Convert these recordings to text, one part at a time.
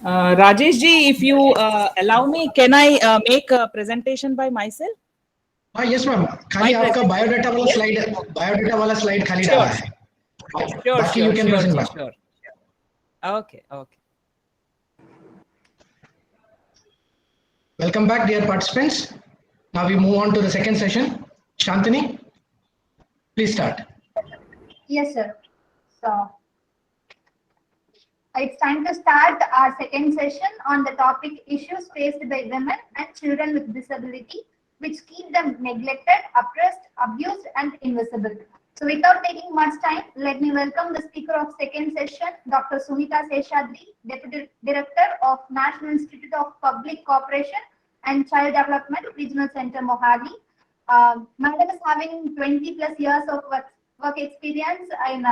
Rajesh ji, if you allow me, can I make a presentation by myself? हाँ yes ma'am, My खाली आपका presentation? Yes? Biodata वाला slide खाली Sure, डाला है. sure, sure, बाकी you sure, can sure, present ji, ma'am. sure. Okay, okay. Welcome back, dear participants. Now we move on to the second session. Shantini, please start. Yes, sir. So it's time to start our second session on the topic issues faced by women and children with disability, which keep them neglected, oppressed, abused, and invisible. So without taking much time, let me welcome the speaker of second session, Dr. Sumita Seshadri, Deputy Director of National Institute of Public Cooperation and Child Development, Regional Center, Mohali. Madam is having 20 plus years of work experience in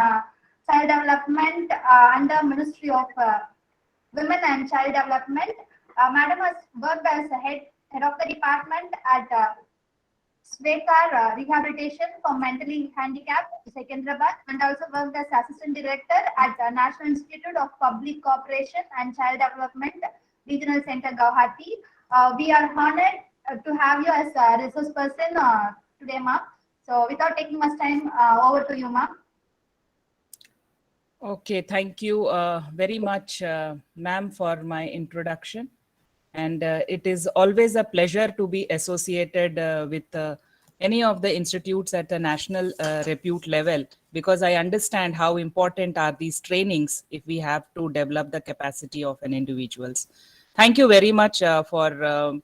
child development under Ministry of Women and Child Development. Madam has worked as a head of the department at Swekar Rehabilitation for Mentally Handicapped, Secunderabad, and also worked as Assistant Director at National Institute of Public Cooperation and Child Development, Regional Center, Guwahati. We are honored to have you as a resource person today, ma'am. So without taking much time, over to you, ma'am. Okay, thank you very much, ma'am, for my introduction. And it is always a pleasure to be associated with any of the institutes at a national repute level, because I understand how important are these trainings if we have to develop the capacity of an individuals. Thank you very much for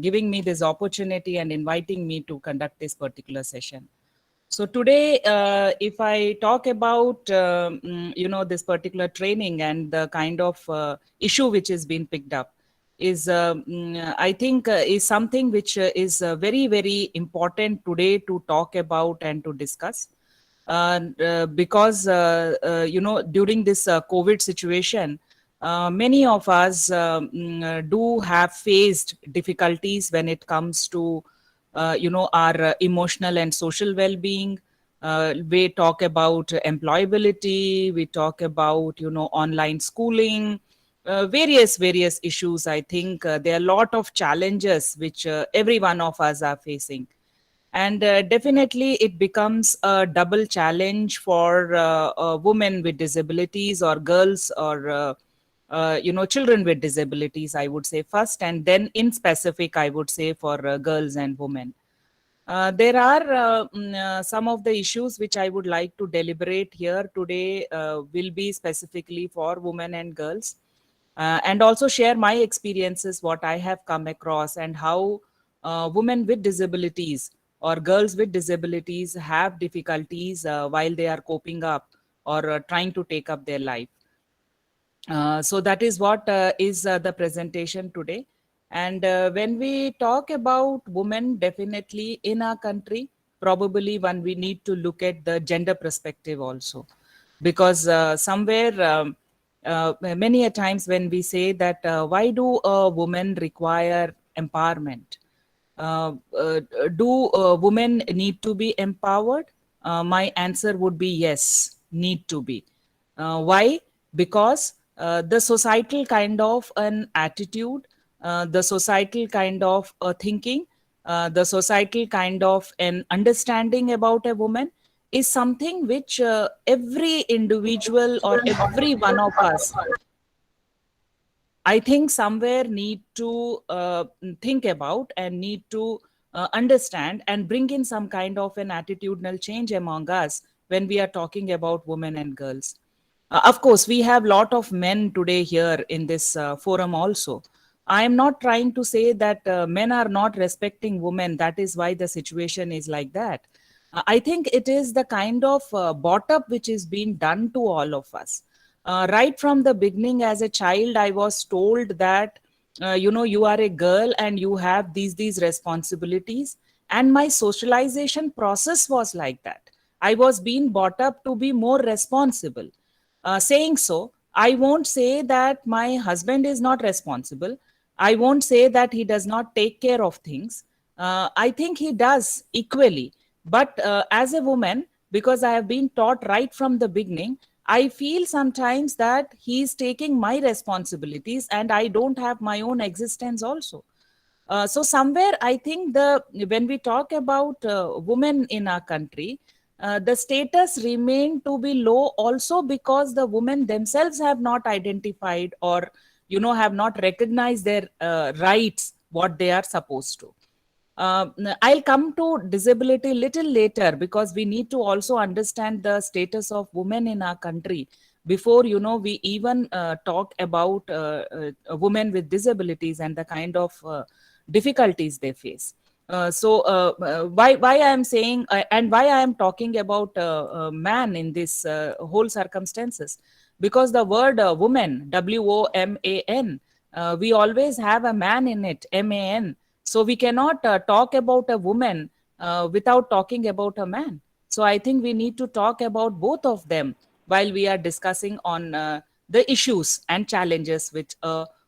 giving me this opportunity and inviting me to conduct this particular session. So today, if I talk about, this particular training and the kind of issue which is being picked up, is I think is something which is very, very important today to talk about and to discuss. Because, during this COVID situation, many of us do have faced difficulties when it comes to our emotional and social well-being. We talk about employability, we talk about online schooling, various issues. I think there are a lot of challenges which every one of us are facing, and definitely it becomes a double challenge for women with disabilities, or girls, or children with disabilities, I would say first, and then in specific I would say for girls and women. There are some of the issues which I would like to deliberate here today, will be specifically for women and girls, and also share my experiences, what I have come across, and how women with disabilities or girls with disabilities have difficulties while they are coping up or trying to take up their life. So that is what is the presentation today. And when we talk about women, definitely in our country, probably one we need to look at the gender perspective also, because somewhere many a times when we say that why do women require empowerment? Do women need to be empowered? My answer would be yes, need to be. Why? Because the societal kind of an attitude, the societal kind of thinking, the societal kind of an understanding about a woman is something which every individual or every one of us, I think, somewhere need to think about and need to understand and bring in some kind of an attitudinal change among us when we are talking about women and girls. Of course, we have lot of men today here in this forum also. I am not trying to say that men are not respecting women. That is why the situation is like that. I think it is the kind of brought up which is being done to all of us. Right from the beginning, as a child, I was told that, you are a girl and you have these responsibilities. And my socialization process was like that. I was being brought up to be more responsible. Saying so, I won't say that my husband is not responsible. I won't say that he does not take care of things. I think he does equally. But as a woman, because I have been taught right from the beginning, I feel sometimes that he's taking my responsibilities and I don't have my own existence also. So somewhere I think when we talk about women in our country, the status remain to be low also because the women themselves have not identified or have not recognized their rights, what they are supposed to. uh, I'll come to disability little later because we need to also understand the status of women in our country before we even talk about women with disabilities and the kind of difficulties they face. Why I am saying and why I am talking about man in this whole circumstances, because the word woman, WOMAN, we always have a man in it, MAN. So we cannot talk about a woman without talking about a man. So I think we need to talk about both of them while we are discussing on the issues and challenges which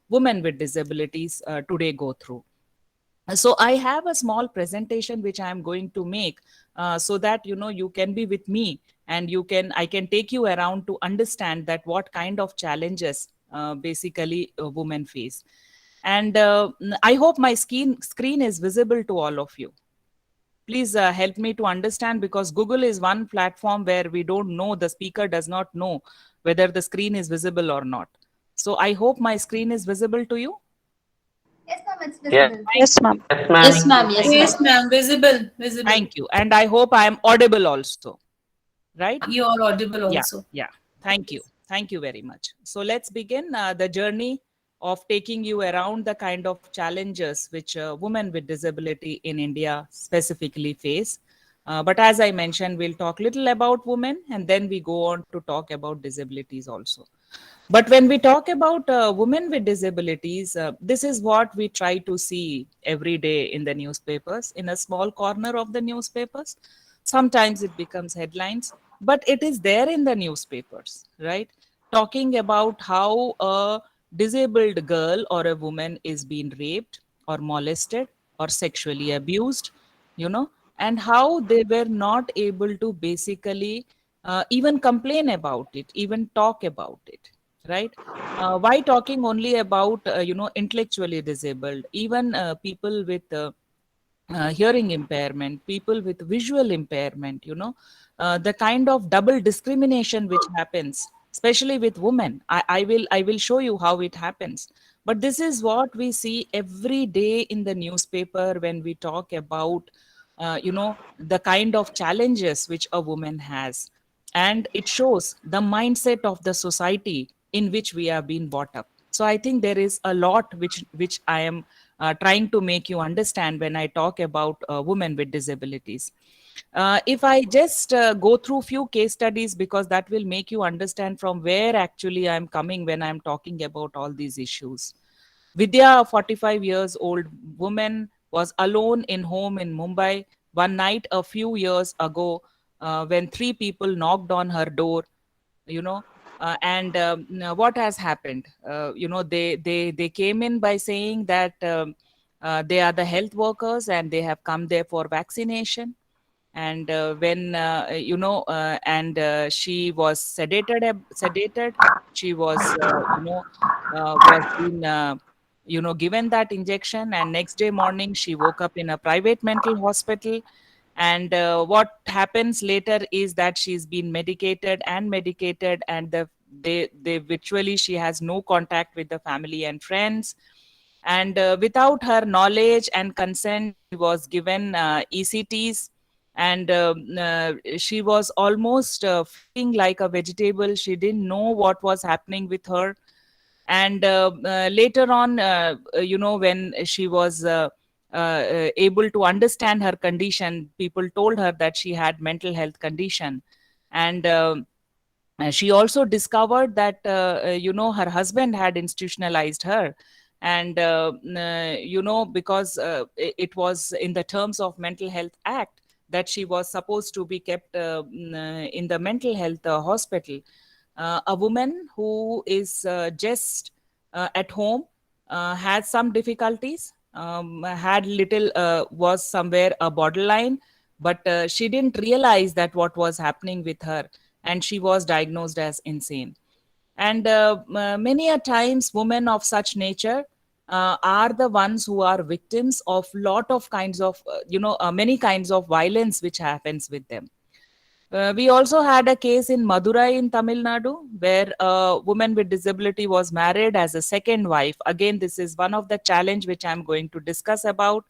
women with disabilities today go through. So I have a small presentation which I am going to make so that you can be with me, and I can take you around to understand that what kind of challenges basically women face. And I hope my screen is visible to all of you. Please help me to understand, because Google is one platform where we don't know, the speaker does not know whether the screen is visible or not. So I hope my screen is visible to you. Yes, ma'am, it's Yes. visible. Yes, ma'am. Yes, ma'am. Yes, ma'am. Yes, Yes, ma'am. Yes, ma'am. Visible. Visible. Thank you. And I hope I am audible also, right? You are audible Yeah, also. yeah. Thank you. Thank you very much. So let's begin the journey of taking you around the kind of challenges which women with disability in India specifically face. But as I mentioned, we'll talk little about women and then we go on to talk about disabilities also. But when we talk about women with disabilities, this is what we try to see every day in the newspapers, in a small corner of the newspapers. Sometimes it becomes headlines, but it is there in the newspapers, right? Talking about how a disabled girl or a woman is being raped or molested or sexually abused, and how they were not able to basically even complain about it, even talk about it, right? Why talking only about intellectually disabled, even people with hearing impairment, people with visual impairment, the kind of double discrimination which happens, especially with women. I will show you how it happens. But this is what we see every day in the newspaper when we talk about the kind of challenges which a woman has, and it shows the mindset of the society in which we are being brought up. So I think there is a lot which I am trying to make you understand when I talk about women with disabilities. If I just go through few case studies, because that will make you understand from where actually I'm coming when I'm talking about all these issues. Vidya, a 45 years old woman, was alone in home in Mumbai one night a few years ago when three people knocked on her door, you know and now what has happened, they came in by saying that they are the health workers and they have come there for vaccination. And when and she was sedated. She was being given that injection, and next day morning she woke up in a private mental hospital. And what happens later is that she's been medicated, and they virtually, she has no contact with the family and friends. And without her knowledge and consent, she was given ECTs. And she was almost feeling like a vegetable. She didn't know what was happening with her. And later on, when she was able to understand her condition, people told her that she had mental health condition. And she also discovered that her husband had institutionalized her. And because it was in the terms of mental health act that she was supposed to be kept in the mental health hospital. A woman who is just at home had some difficulties, had little, was somewhere a borderline, but she didn't realize that what was happening with her. and she was diagnosed as insane. And many a times women of such nature are the ones who are victims of lot of kinds of many kinds of violence which happens with them. We also had a case in Madurai in Tamil Nadu where a woman with disability was married as a second wife. Again, this is one of the challenge which I'm going to discuss about.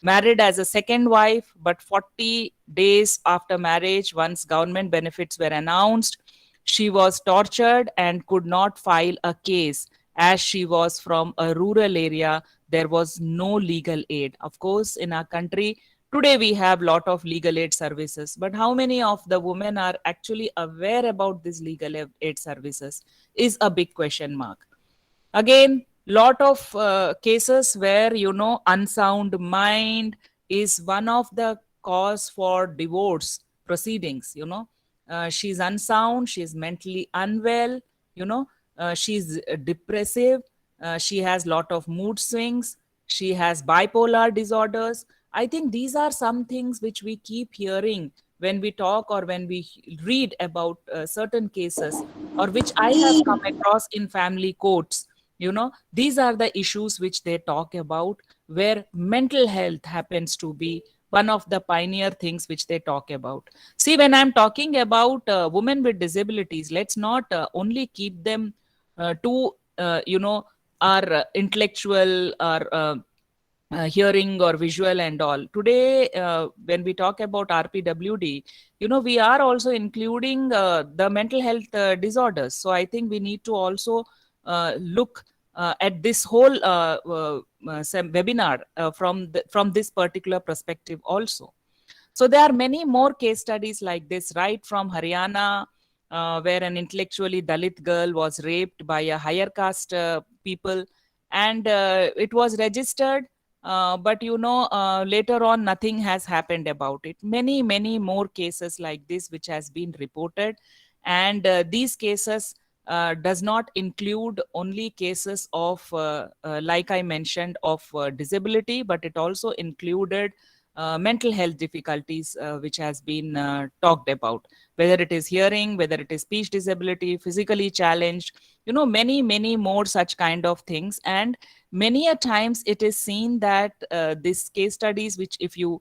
Married as a second wife, but 40 days after marriage, once government benefits were announced, she was tortured and could not file a case as she was from a rural area. There was no legal aid. Of course, in our country, today we have lot of legal aid services, but how many of the women are actually aware about these legal aid services is a big question mark. Again, lot of cases where unsound mind is one of the cause for divorce proceedings. She's unsound, she's mentally unwell, she's depressive, she has lot of mood swings, she has bipolar disorders. I think these are some things which we keep hearing when we talk or when we read about certain cases, or which I have come across in family courts. These are the issues which they talk about, where mental health happens to be one of the pioneer things which they talk about. See, when I'm talking about women with disabilities, let's not only keep them to our intellectual or hearing or visual and all. Today, when we talk about RPWD, we are also including the mental health disorders. So I think we need to also look at this whole webinar from this particular perspective also. So there are many more case studies like this, right from Haryana, where an intellectually Dalit girl was raped by a higher caste people, and it was registered. But later on, nothing has happened about it. Many more cases like this which has been reported, and these cases does not include only cases of, like I mentioned, of disability, but it also included mental health difficulties, which has been talked about, whether it is hearing, whether it is speech disability, physically challenged, many more such kind of things. And many a times it is seen that these case studies, which if you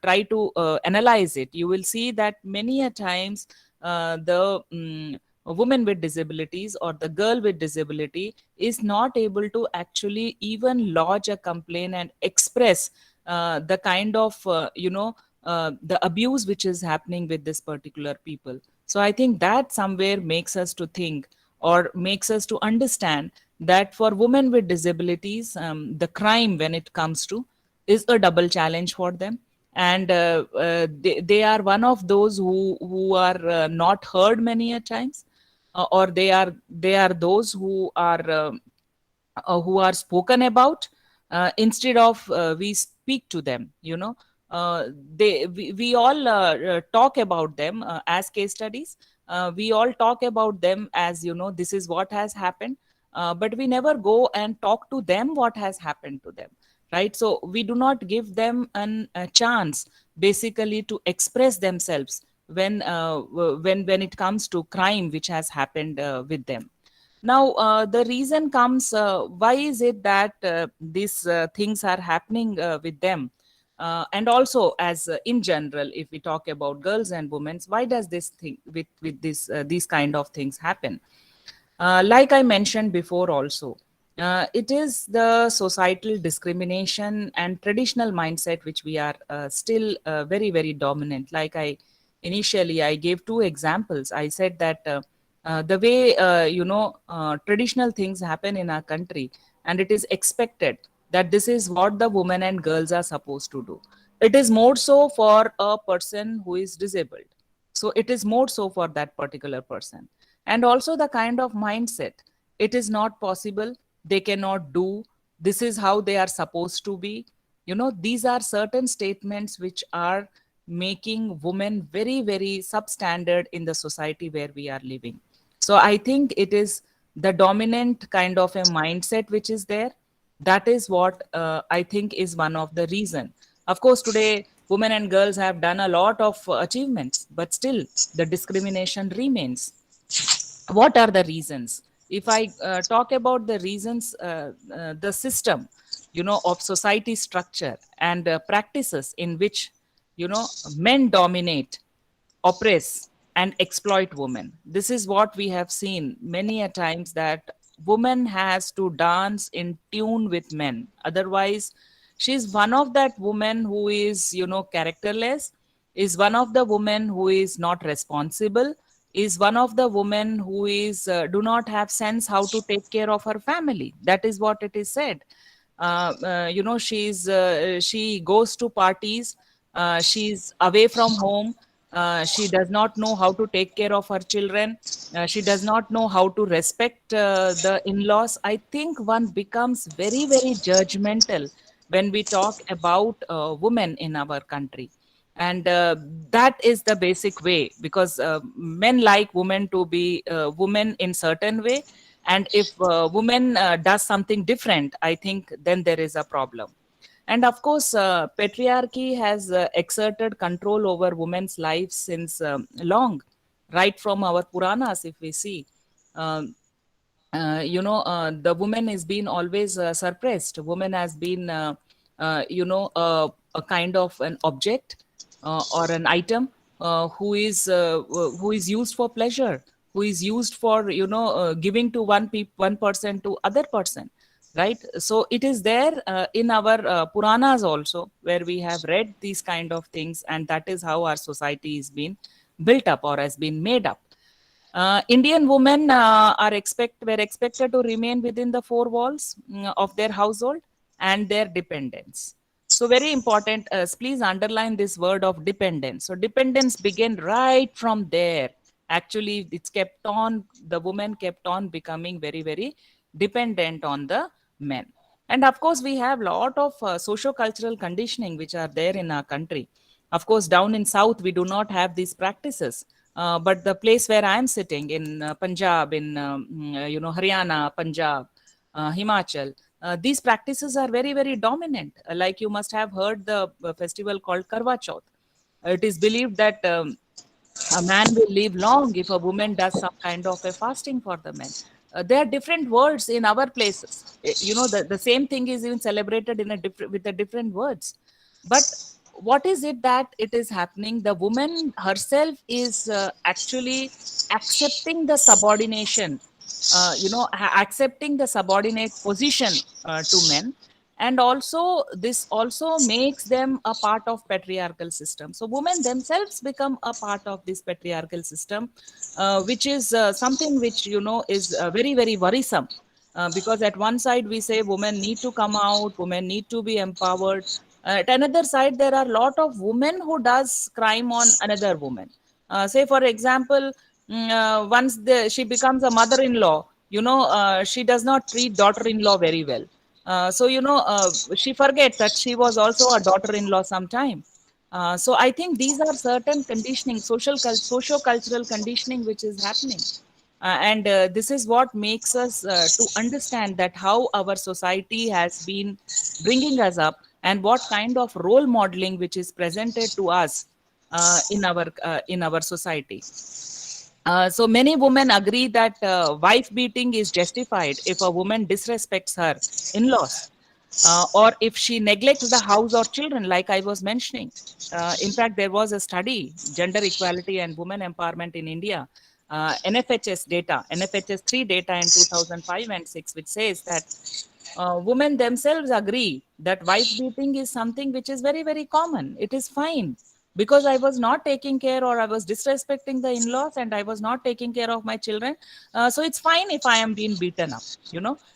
try to analyze it, you will see that many a times a woman with disabilities or the girl with disability is not able to actually even lodge a complaint and express the kind of the abuse which is happening with this particular people. So I think that somewhere makes us to think or makes us to understand that for women with disabilities, the crime when it comes to is a double challenge for them. And they are one of those who are not heard many a times, or they are those who are spoken about, instead of we speak to them. We all talk about them as case studies. We all talk about them as, this is what has happened, but we never go and talk to them what has happened to them, right? So we do not give them a chance basically to express themselves when it comes to crime which has happened with them. Now, the reason comes, why is it that these things are happening with them? And also, as in general, if we talk about girls and women, why does this thing with this these kind of things happen? Like I mentioned before, also, it is the societal discrimination and traditional mindset which we are still very dominant. Like I gave two examples. I said that the way traditional things happen in our country, and it is expected that this is what the women and girls are supposed to do. It is more so for a person who is disabled. So it is more so for that particular person. And also the kind of mindset, it is not possible, they cannot do, this is how they are supposed to be. These are certain statements which are making women very substandard in the society where we are living. So I think it is the dominant kind of a mindset which is there. That is what I think is one of the reason. Of course, today women and girls have done a lot of achievements, but still the discrimination remains. What are the reasons? If I talk about the reasons, the system, of society structure and practices in which, men dominate, oppress, and exploit women. This is what we have seen many a times, that woman has to dance in tune with men. Otherwise, she's one of that woman who is, characterless, is one of the women who is not responsible, is one of the women who is do not have sense how to take care of her family. That is what it is said. She goes to parties, she's away from home, she does not know how to take care of her children, she does not know how to respect the in-laws. I think one becomes very, very judgmental when we talk about women in our country. And that is the basic way, because men like women to be women in certain way, and if woman does something different, I think then there is a problem. And of course, patriarchy has exerted control over women's lives since long, right from our Puranas, if we see. Um, the woman has been always suppressed. Woman has been, a kind of an object or an item who is used for pleasure, who is used for, giving to one person to other person, right? So it is there in our Puranas also, where we have read these kind of things, and that is how our society is been built up or has been made up. Indian women were expected to remain within the four walls of their household and their dependents. So very important. Please underline this word of dependence. So dependence began right from there. Actually, it's kept on. The woman kept on becoming very, very dependent on the men. And of course, we have a lot of socio-cultural conditioning which are there in our country. Of course, down in South, we do not have these practices. But the place where I'm sitting in Punjab, in Haryana, Punjab, Himachal, these practices are very, very dominant. Like you must have heard the festival called Karwa Chauth. It is believed that a man will live long if a woman does some kind of a fasting for the men. There are different words in our places. The same thing is even celebrated in a different with the different words. But what is it that it is happening? The woman herself is actually accepting the subordination, accepting the subordinate position to men. And also this also makes them a part of patriarchal system. So women themselves become a part of this patriarchal system, which is something which is very, very worrisome, because at one side we say women need to come out, women need to be empowered. At another side, there are a lot of women who does crime on another woman. Say for example, once she becomes a mother-in-law, she does not treat daughter-in-law very well. She forgets that she was also a daughter-in-law sometime. So I think these are certain conditioning, socio-cultural conditioning which is happening. And this is what makes us to understand that how our society has been bringing us up, and what kind of role modeling which is presented to us in our society. So many women agree that wife beating is justified if a woman disrespects her in-laws, or if she neglects the house or children, like I was mentioning. In fact, there was a study, Gender Equality and Women Empowerment in India, NFHS data, NFHS 3 data in 2005 and 6, which says that women themselves agree that wife beating is something which is very, very common. It is fine, because I was not taking care, or I was disrespecting the in-laws, and I was not taking care of my children. So it's fine if I am being beaten up,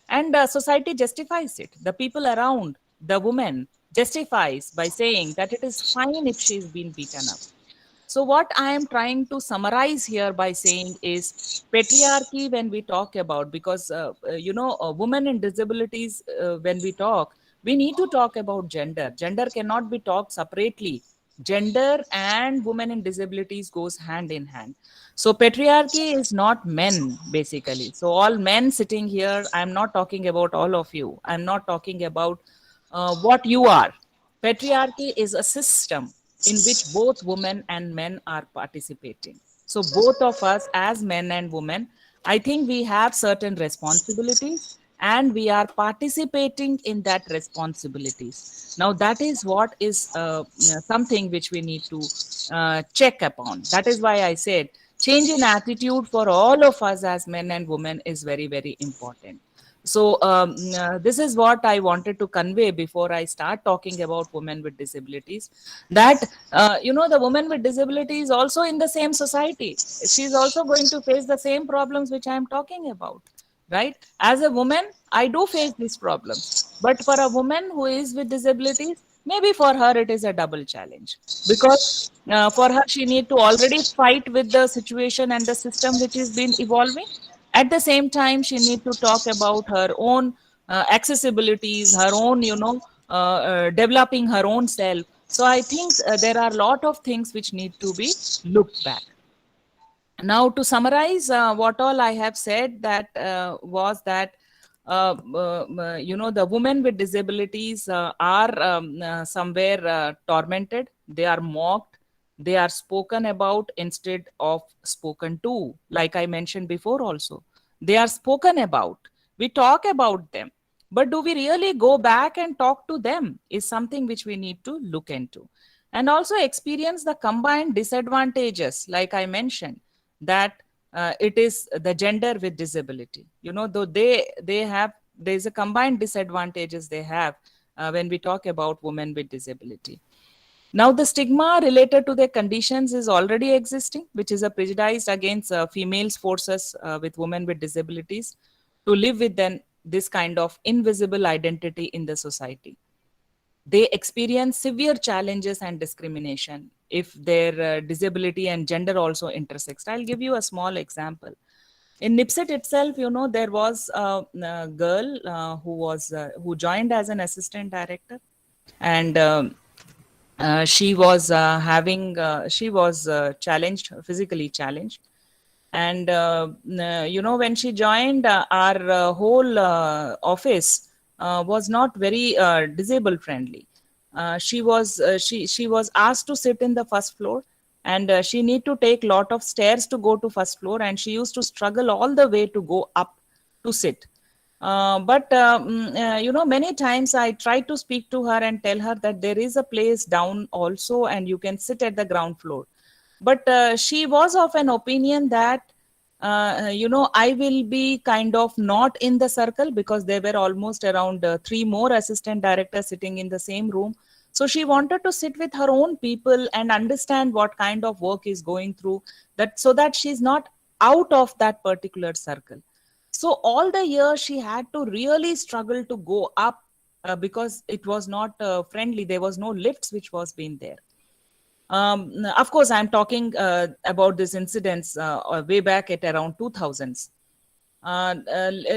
and society justifies it. The people around the woman justifies by saying that it is fine if she's been beaten up. So what I am trying to summarize here by saying is patriarchy when we talk about, because, women and disabilities, when we talk, we need to talk about gender. Gender cannot be talked separately. Gender and women and disabilities goes hand in hand. So patriarchy is not men, basically. So all men sitting here, I'm not talking about all of you. I'm not talking about what you are. Patriarchy is a system in which both women and men are participating. So both of us as men and women, I think we have certain responsibilities and we are participating in that responsibilities. Now that is what is something which we need to check upon. That is why I said change in attitude for all of us as men and women is very, very important. So this is what I wanted to convey before I start talking about women with disabilities. That the woman with disability is also in the same society. She's also going to face the same problems which I am talking about, right? As a woman, I do face these problems, but for a woman who is with disabilities, maybe for her it is a double challenge, because for her she need to already fight with the situation and the system which is been evolving. At the same time, she need to talk about her own accessibilities, her own, developing her own self. So I think there are a lot of things which need to be looked back. Now, to summarize what all I have said, that was that the women with disabilities are somewhere tormented, they are mocked, they are spoken about instead of spoken to. Like I mentioned before also, they are spoken about, we talk about them, but do we really go back and talk to them is something which we need to look into. And also experience the combined disadvantages, like I mentioned, that it is the gender with disability, though they have, there's a combined disadvantages they have when we talk about women with disability. Now the stigma related to their conditions is already existing, which is a prejudice against females forces with women with disabilities to live with this kind of invisible identity in the society. They experience severe challenges and discrimination if their disability and gender also intersects. I'll give you a small example. In NIPSET itself, there was a girl who joined as an assistant director, and she was challenged, physically challenged. And when she joined, our whole office was not very disabled friendly. She was asked to sit in the first floor, and she need to take lot of stairs to go to first floor, and she used to struggle all the way to go up to sit. But many times I try to speak to her and tell her that there is a place down also and you can sit at the ground floor. But she was of an opinion that I will be kind of not in the circle, because there were almost around 3 more assistant directors sitting in the same room. So she wanted to sit with her own people and understand what kind of work is going through, that so that she's not out of that particular circle. So all the year she had to really struggle to go up because it was not friendly. There was no lifts which was being there. Of course, I'm talking about this incidents way back at around 2000s.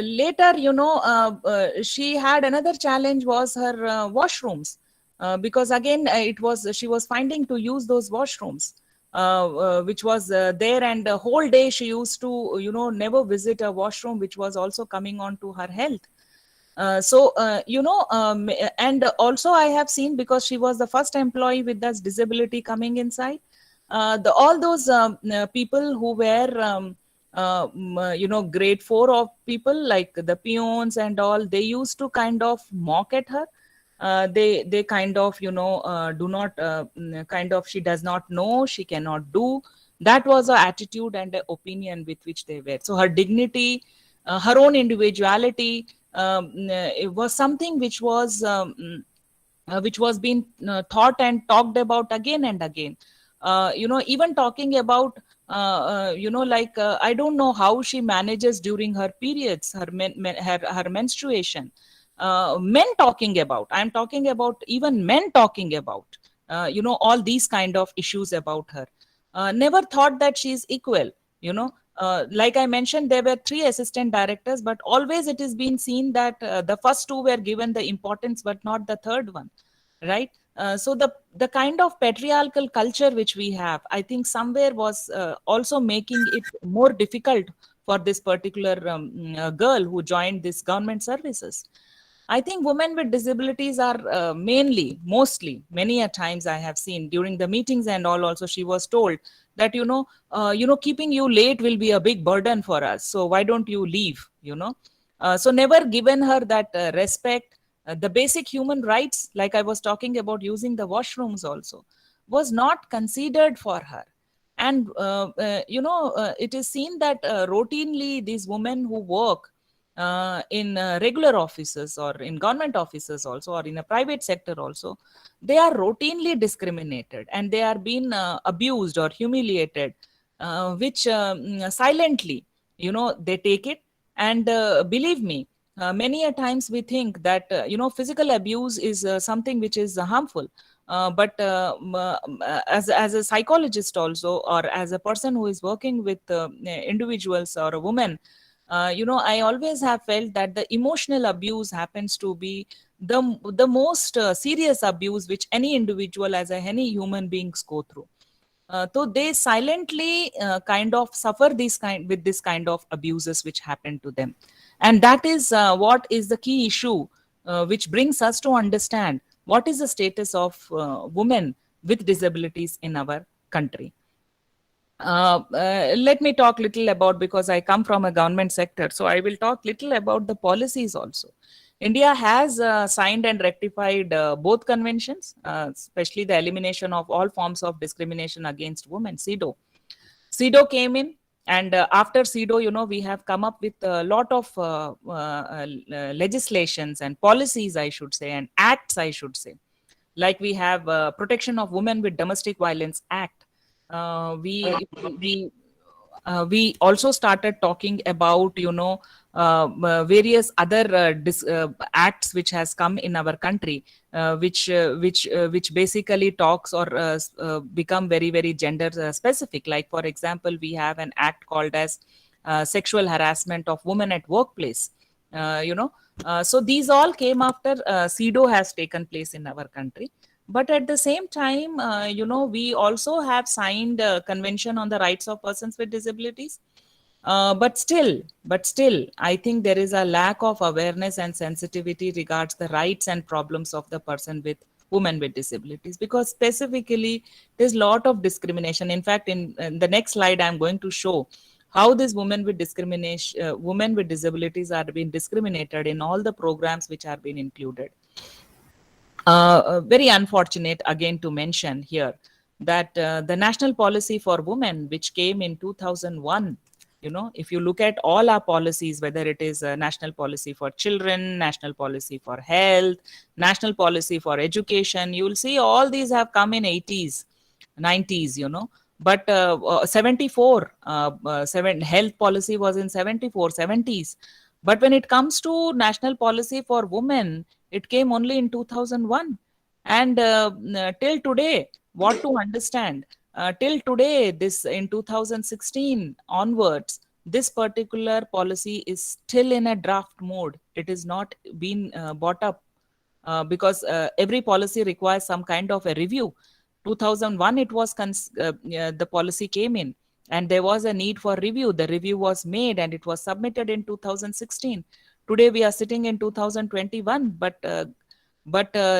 Later, she had another challenge was her washrooms, because again, she was finding to use those washrooms, which was there, and the whole day she used to, never visit a washroom, which was also coming on to her health. And also I have seen, because she was the first employee with this disability coming inside, all those people who were, grade 4 of people, like the peons and all, they used to kind of mock at her. They kind of, do not, kind of, she does not know, she cannot do. That was the attitude and the opinion with which they were. So her dignity, her own individuality, it was something which was being thought and talked about again and again. Even talking about, I don't know how she manages during her periods, her menstruation. Men talking about, I'm talking about even men talking about, all these kind of issues about her. Never thought that she is equal, like I mentioned, there were 3 assistant directors, but always it is been seen that the first 2 were given the importance, but not the third one, right? So the kind of patriarchal culture which we have, I think somewhere was also making it more difficult for this particular girl who joined this government services. I think women with disabilities are mostly, many a times I have seen during the meetings and all. Also, she was told that keeping you late will be a big burden for us. So why don't you leave? So never given her that respect. The basic human rights, like I was talking about, using the washrooms also, was not considered for her. And it is seen that routinely these women who work in regular offices or in government offices also, or in a private sector also, they are routinely discriminated and they are being abused or humiliated, which silently, they take it. And believe me, many a times we think that physical abuse is something which is harmful, but as a psychologist also, or as a person who is working with individuals or a woman, I always have felt that the emotional abuse happens to be the most serious abuse which any individual, as any human beings, go through. So they silently kind of suffer this kind of abuses which happen to them. And that is what is the key issue, which brings us to understand what is the status of women with disabilities in our country. Let me talk little about, because I come from a government sector, so I will talk little about the policies also. India has signed and rectified both conventions, especially the elimination of all forms of discrimination against women, CEDAW. CEDAW came in, and after CEDAW, we have come up with a lot of legislations and policies, I should say, and acts, I should say. Like we have Protection of Women with Domestic Violence Act. We also started talking about various other acts which has come in our country, which basically talks or become very very gender specific. Like for example, we have an act called as Sexual Harassment of Women at Workplace. So these all came after CEDAW has taken place in our country. But at the same time, we also have signed a Convention on the Rights of Persons with Disabilities. But still, I think there is a lack of awareness and sensitivity regards the rights and problems of the person with women with disabilities, because specifically there's a lot of discrimination. In fact, in the next slide, I'm going to show how these women with disabilities are being discriminated in all the programs which are being included. Very unfortunate again to mention here that the national policy for women, which came in 2001, if you look at all our policies, whether it is a national policy for children, national policy for health, national policy for education, you will see all these have come in 80s, 90s, but 74 health policy was in 74, 70s. But when it comes to national policy for women, it came only in 2001. And till today, what to understand? Till today, this in 2016 onwards, this particular policy is still in a draft mode. It is not been brought up because every policy requires some kind of a review. 2001, it was the policy came in, and there was a need for review. The review was made and it was submitted in 2016. Today we are sitting in 2021, but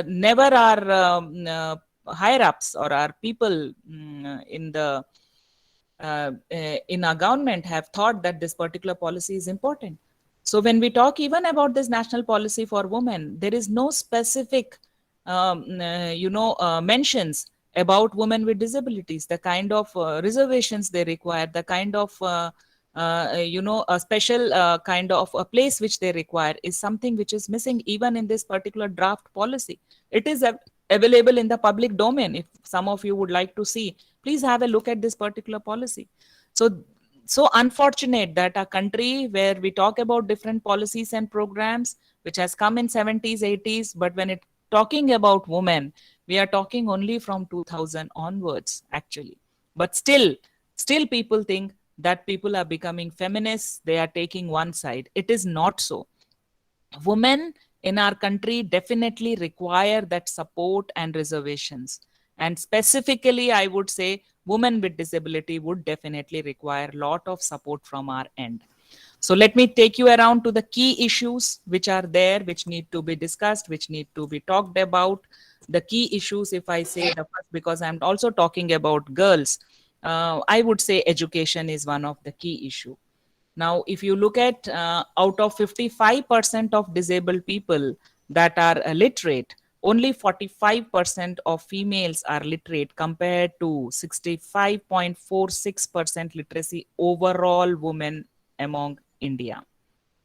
never our higher ups or our people in our government have thought that this particular policy is important. So when we talk even about this national policy for women, there is no specific mentions about women with disabilities, the kind of reservations they require, the kind of a special kind of a place which they require is something which is missing even in this particular draft policy. It is available in the public domain. If some of you would like to see, please have a look at this particular policy. So unfortunate that a country where we talk about different policies and programs which has come in 70s, 80s, but when it talking about women, we are talking only from 2000 onwards actually. But still people think that people are becoming feminists, they are taking one side. It is not so. Women in our country definitely require that support and reservations. And specifically, I would say women with disability would definitely require a lot of support from our end. So let me take you around to the key issues which are there, which need to be discussed, which need to be talked about. The key issues, if I say the first, because I'm also talking about girls, I would say education is one of the key issue. Now, if you look at out of 55% of disabled people that are literate, only 45% of females are literate compared to 65.46% literacy overall women among India.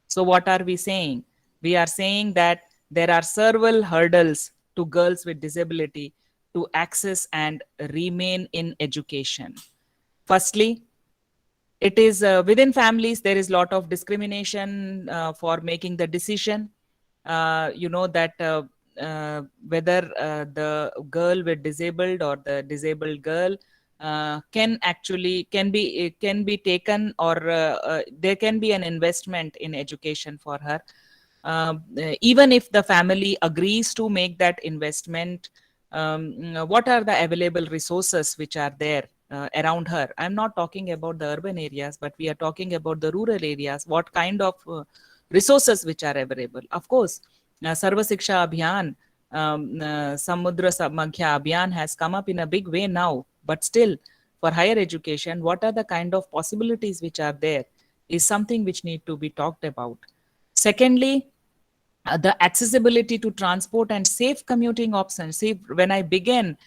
So what are we saying? We are saying that there are several hurdles to girls with disability to access and remain in education. Firstly, it is within families there is lot of discrimination for making the decision, that whether the girl with disabled or the disabled girl can be taken, or there can be an investment in education for her. Even if the family agrees to make that investment, what are the available resources which are there around her? I'm not talking about the urban areas, but we are talking about the rural areas. What kind of resources which are available? Of course, Sarva Siksha Abhiyan, Samudra Samakhya Abhiyan has come up in a big way now, but still, for higher education, what are the kind of possibilities which are there is something which need to be talked about. Secondly, the accessibility to transport and safe commuting options. See, when I began,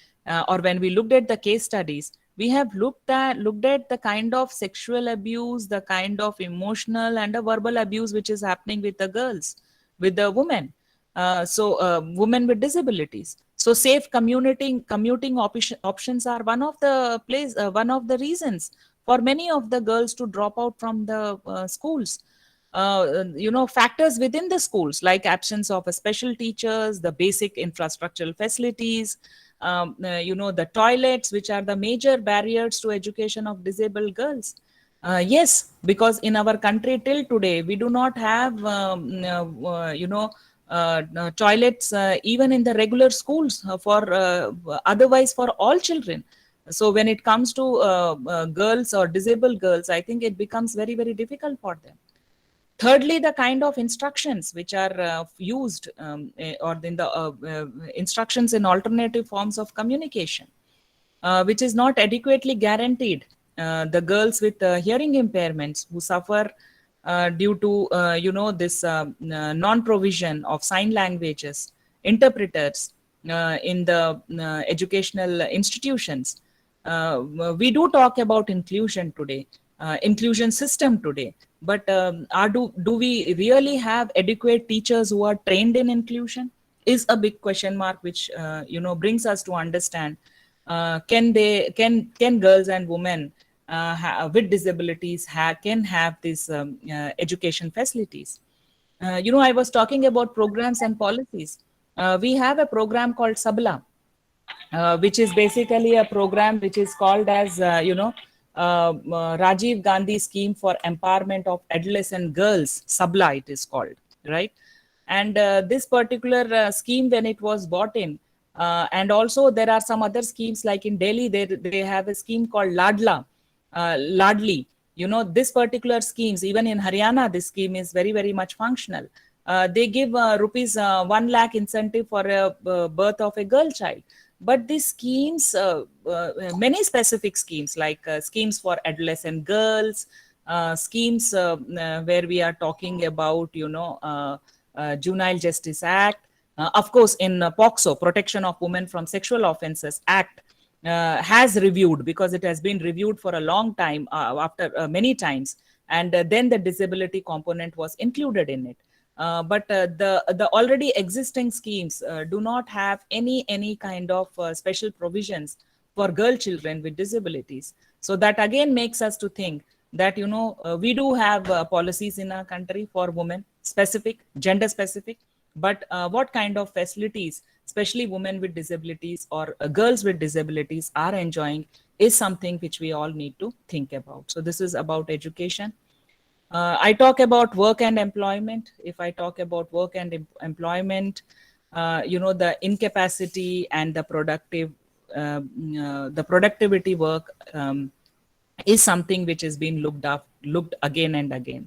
or when we looked at the case studies, we have looked at the kind of sexual abuse, the kind of emotional and the verbal abuse which is happening with the girls, with the women. Women with disabilities. So safe commuting options are one of the reasons for many of the girls to drop out from the schools. Factors within the schools like absence of a special teachers, the basic infrastructural facilities, the toilets, which are the major barriers to education of disabled girls. Yes, because in our country till today, we do not have, toilets even in the regular schools for otherwise for all children. So when it comes to girls or disabled girls, I think it becomes very, very difficult for them. Thirdly, the kind of instructions which are used, or in the instructions in alternative forms of communication, which is not adequately guaranteed. The girls with hearing impairments who suffer due to this non-provision of sign languages, interpreters in the educational institutions. We do talk about inclusion today, inclusion system today, but do we really have adequate teachers who are trained in inclusion? Is a big question mark, which brings us to understand, can girls and women with disabilities can have these education facilities? I was talking about programs and policies. We have a program called Sabla, which is basically a program which is called as, Rajiv Gandhi Scheme for Empowerment of Adolescent Girls, Sabla it is called, right? And this particular scheme, when it was brought in, and also there are some other schemes like in Delhi, they have a scheme called Ladli. This particular schemes, even in Haryana, this scheme is very, very much functional. They give rupees 1 lakh incentive for a birth of a girl child. But these schemes, many specific schemes like schemes for adolescent girls, schemes where we are talking about, Juvenile Justice Act, of course, in POXO, Protection of Women from Sexual Offences Act, has reviewed, because it has been reviewed for a long time, after many times, and then the disability component was included in it. But the already existing schemes do not have any kind of special provisions for girl children with disabilities. So that again makes us to think that we do have policies in our country for women specific, gender specific, but what kind of facilities especially women with disabilities or girls with disabilities are enjoying is something which we all need to think about. So this is about education. I talk about work and employment. If I talk about work and employment, the incapacity and the productivity work is something which is being looked again and again.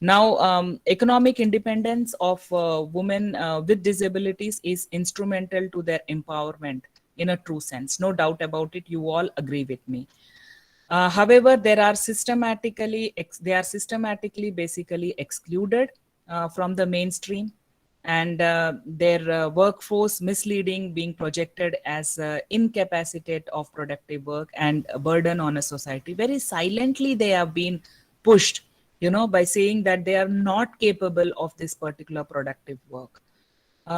Now, economic independence of women with disabilities is instrumental to their empowerment in a true sense. No doubt about it. You all agree with me. However, they are systematically basically excluded from the mainstream, and their workforce misleading, being projected as incapacitated of productive work and a burden on a society. Very silently, they have been pushed, by saying that they are not capable of this particular productive work. If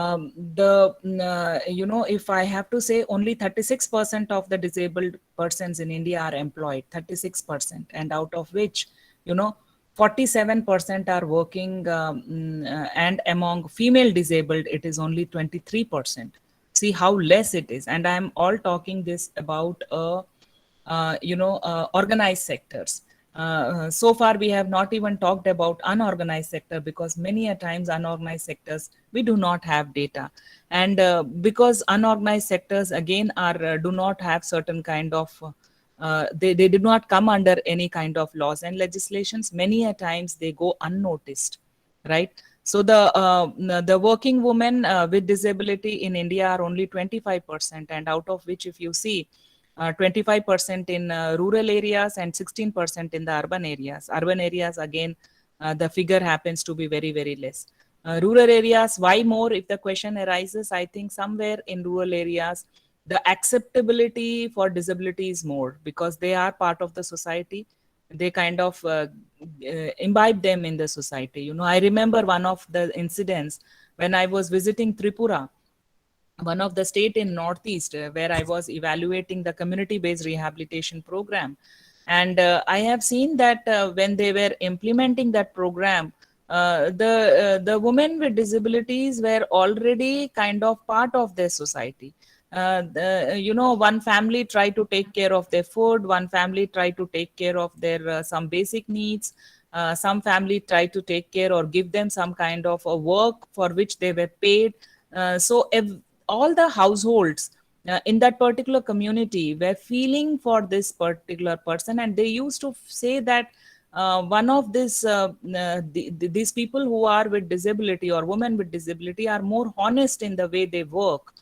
I have to say, only 36% of the disabled persons in India are employed, 36%, and out of which, 47% are working, and among female disabled, it is only 23%. See how less it is. And I'm all talking this about, organized sectors. So far, we have not even talked about unorganized sector, because many a times unorganized sectors, we do not have data. And because unorganized sectors again are do not have certain kind of they do not come under any kind of laws and legislations. Many a times they go unnoticed, right? So the working women with disability in India are only 25%, and out of which, if you see, 25% in rural areas and 16% in the urban areas. Urban areas, again, the figure happens to be very, very less. Rural areas, why more? If the question arises, I think somewhere in rural areas, the acceptability for disability is more, because they are part of the society. They kind of imbibe them in the society. I remember one of the incidents when I was visiting Tripura, one of the state in Northeast, where I was evaluating the community-based rehabilitation program. And I have seen that when they were implementing that program, the women with disabilities were already kind of part of their society. One family tried to take care of their food, one family tried to take care of their some basic needs, some family tried to take care or give them some kind of a work for which they were paid. So if all the households in that particular community were feeling for this particular person, and they used to say that one of these people who are with disability or women with disability are more honest in the way they work,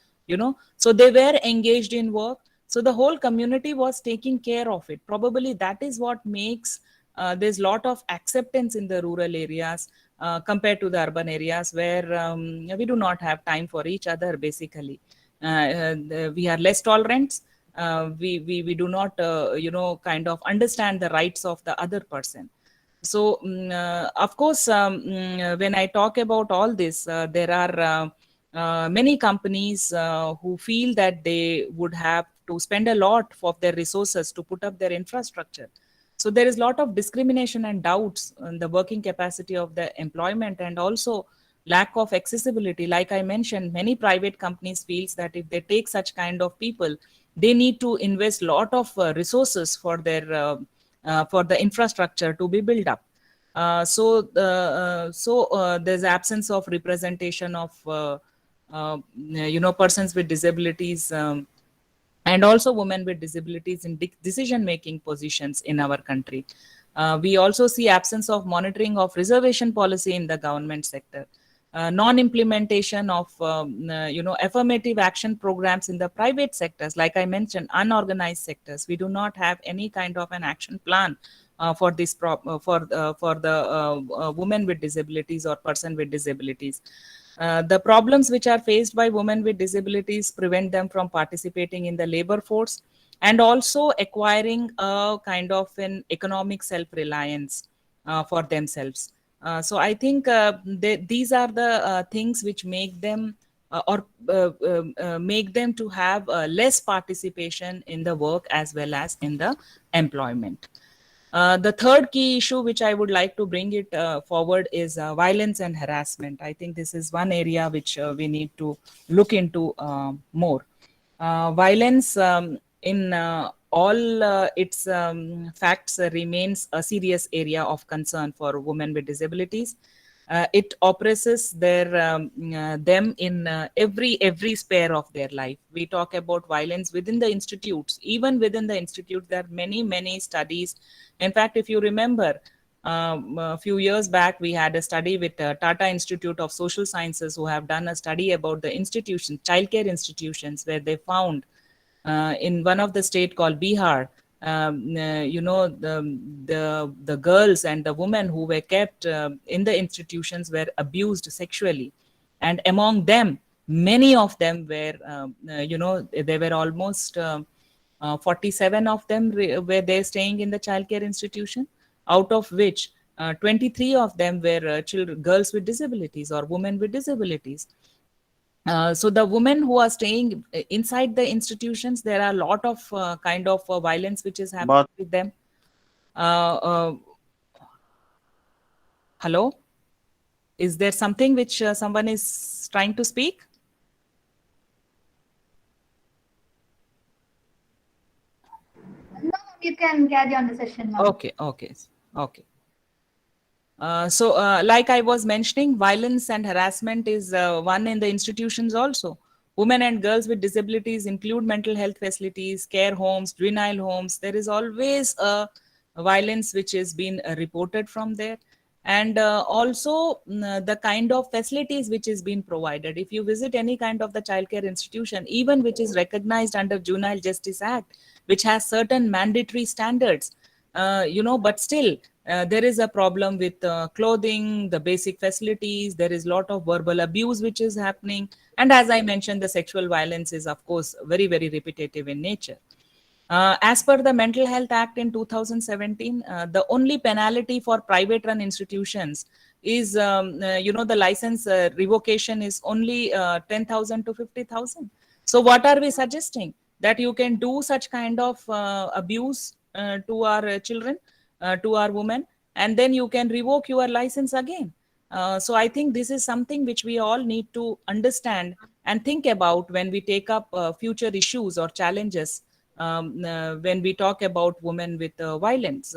so they were engaged in work. So the whole community was taking care of it. Probably that is what makes there's lot of acceptance in the rural areas compared to the urban areas, where we do not have time for each other, basically. We are less tolerant. We do not, kind of understand the rights of the other person. So, of course, when I talk about all this, there are many companies who feel that they would have to spend a lot of their resources to put up their infrastructure. So there is a lot of discrimination and doubts on the working capacity of the employment, and also lack of accessibility. Like I mentioned, many private companies feels that if they take such kind of people, they need to invest a lot of resources for for the infrastructure to be built up. There's absence of representation of persons with disabilities, and also women with disabilities in decision-making positions in our country. We also see absence of monitoring of reservation policy in the government sector, non-implementation of affirmative action programs in the private sectors. Like I mentioned, unorganized sectors, we do not have any kind of an action plan for this for the women with disabilities or person with disabilities. The problems which are faced by women with disabilities prevent them from participating in the labor force, and also acquiring a kind of an economic self-reliance for themselves. So I think these are the things which make them make them to have less participation in the work as well as in the employment. The third key issue which I would like to bring it forward is violence and harassment. I think this is one area which we need to look into more. Violence in all its facts remains a serious area of concern for women with disabilities. It oppresses them in every sphere of their life. We talk about violence within the institutes. Even within the institute, there are many studies. In fact, if you remember, A few years back, we had a study with Tata Institute of Social Sciences, who have done a study about the institutions, childcare institutions, where they found in one of the state called Bihar, the girls and the women who were kept in the institutions were abused sexually, and among them, many of them were, there were almost 47 of them were there staying in the childcare institution, out of which 23 of them were children, girls with disabilities or women with disabilities. So the women who are staying inside the institutions, there are a lot of kind of violence which is happening with them. Hello? Is there something which someone is trying to speak? No, you can carry on the session now. Okay. Like I was mentioning, violence and harassment is one in the institutions also. Women and girls with disabilities include mental health facilities, care homes, juvenile homes. There is always violence which is being reported from there. And also the kind of facilities which is being provided. If you visit any kind of the childcare institution, even which is recognized under Juvenile Justice Act, which has certain mandatory standards, but still there is a problem with clothing, the basic facilities. There is a lot of verbal abuse which is happening. And as I mentioned, the sexual violence is, of course, very, very repetitive in nature. As per the Mental Health Act in 2017, the only penalty for private run institutions is, the license revocation is only 10,000 to 50,000. So what are we suggesting? That you can do such kind of abuse to our children, to our women, and then you can revoke your license again. So I think this is something which we all need to understand and think about when we take up future issues or challenges when we talk about women with violence.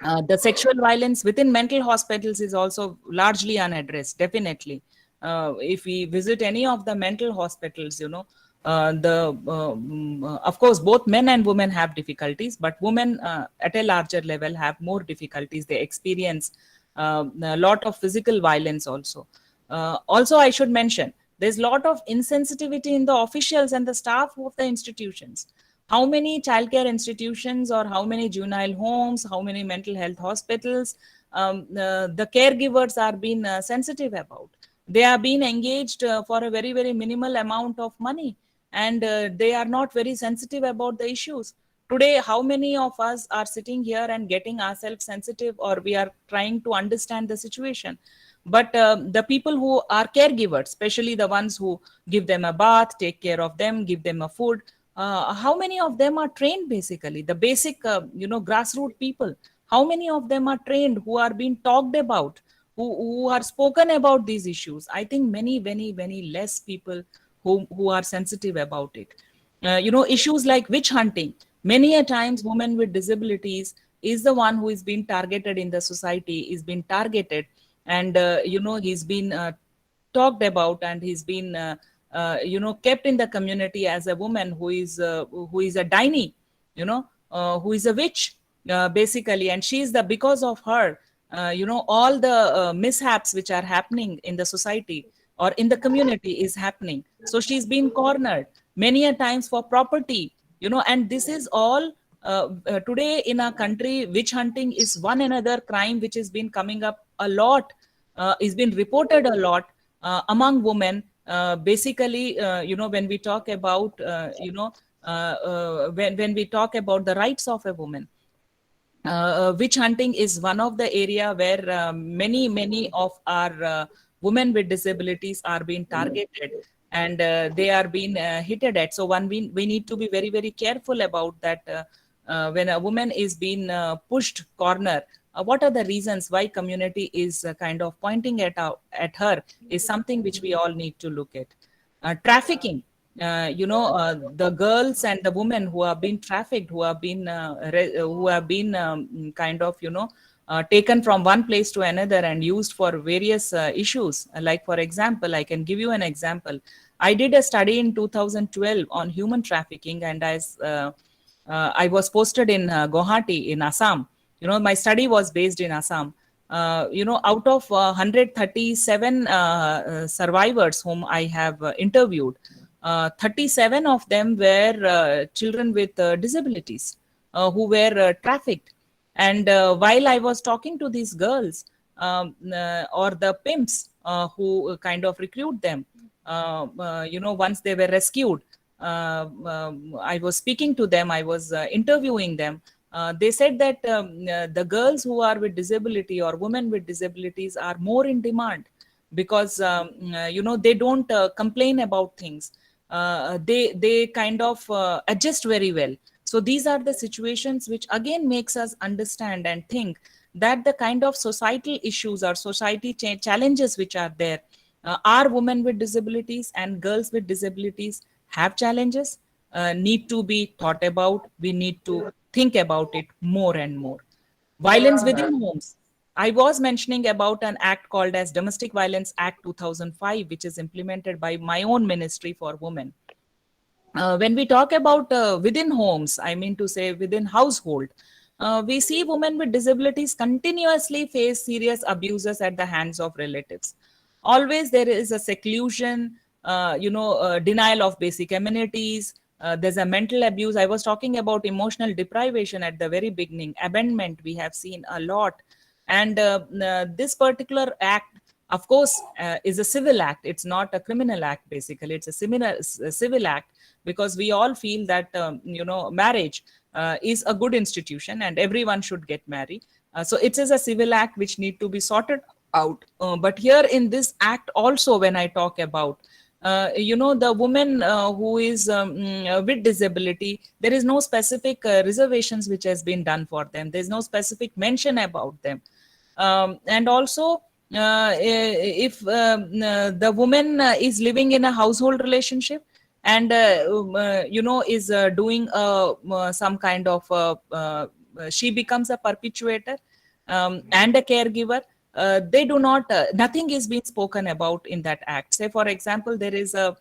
The sexual violence within mental hospitals is also largely unaddressed, definitely. If we visit any of the mental hospitals, of course, both men and women have difficulties, but women at a larger level have more difficulties. They experience a lot of physical violence also. Also, I should mention, there's a lot of insensitivity in the officials and the staff of the institutions. How many childcare institutions or how many juvenile homes, how many mental health hospitals, the caregivers are being sensitive about. They are being engaged for a very, very minimal amount of money, and they are not very sensitive about the issues. Today, how many of us are sitting here and getting ourselves sensitive, or we are trying to understand the situation? But the people who are caregivers, especially the ones who give them a bath, take care of them, give them a food, how many of them are trained? Basically the basic grassroots people, how many of them are trained, who are being talked about, who are spoken about these issues? I think many less people who are sensitive about it. Issues like witch hunting, many a times women with disabilities is the one who is being targeted in the society, is being targeted, and he's been talked about, and he's been kept in the community as a woman who is a diny, who is a witch, basically. And she's because of her, all the mishaps which are happening in the society or in the community is happening. So she's been cornered many a times for property, and this is all today in our country. Witch hunting is one another crime which has been coming up a lot, is been reported a lot among women. Basically, when we talk about, when we talk about the rights of a woman, witch hunting is one of the area where many of our women with disabilities are being targeted, and they are being hitted at. So we need to be very, very careful about that. When a woman is being pushed corner, what are the reasons why community is kind of pointing at her is something which we all need to look at. Trafficking, the girls and the women who have been trafficked, who have been taken from one place to another and used for various issues. Like, for example, I can give you an example. I did a study in 2012 on human trafficking, and as I was posted in Guwahati in Assam. my study was based in Assam. Out of 137 survivors whom I have interviewed, 37 of them were children with disabilities who were trafficked. And while I was talking to these girls or the pimps who kind of recruit them, once they were rescued, I was speaking to them, I was interviewing them. They said that the girls who are with disability or women with disabilities are more in demand because they don't complain about things. They kind of adjust very well. So these are the situations which again makes us understand and think that the kind of societal issues or society challenges which are there, are women with disabilities and girls with disabilities have challenges, need to be thought about. We need to think about it more and more. Violence within homes. I was mentioning about an act called as Domestic Violence Act 2005, which is implemented by my own Ministry for Women. When we talk about within homes, I mean to say within household, we see women with disabilities continuously face serious abuses at the hands of relatives. Always there is a seclusion, denial of basic amenities. There's a mental abuse. I was talking about emotional deprivation at the very beginning. Abandonment we have seen a lot. And this particular act, of course, is a civil act. It's not a criminal act, basically. It's a civil act, because we all feel that, marriage is a good institution and everyone should get married. So it is a civil act which need to be sorted out. But here in this act also, when I talk about, the woman who is with disability, there is no specific reservations which has been done for them. There's no specific mention about them. And also, if the woman is living in a household relationship and is doing some kind of she becomes a perpetuator and a caregiver, they do not nothing is being spoken about in that act. Say for example, there is a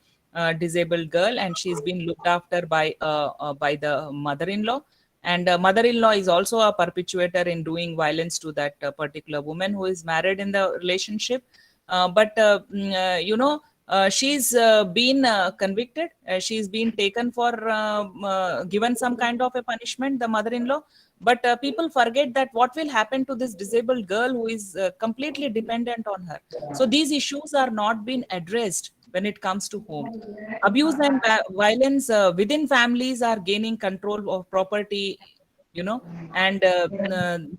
disabled girl and she's been looked after by the mother-in-law, and mother-in-law is also a perpetuator in doing violence to that particular woman who is married in the relationship. She's been convicted. She's been taken for given some kind of a punishment, the mother-in-law. But people forget that what will happen to this disabled girl who is completely dependent on her. So these issues are not being addressed when it comes to home. Abuse and violence within families are gaining control of property, and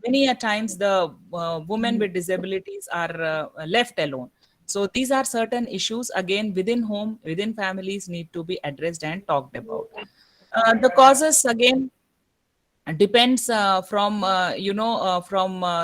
many a times the women with disabilities are left alone. So these are certain issues, again, within home, within families, need to be addressed and talked about. The causes, again, depends from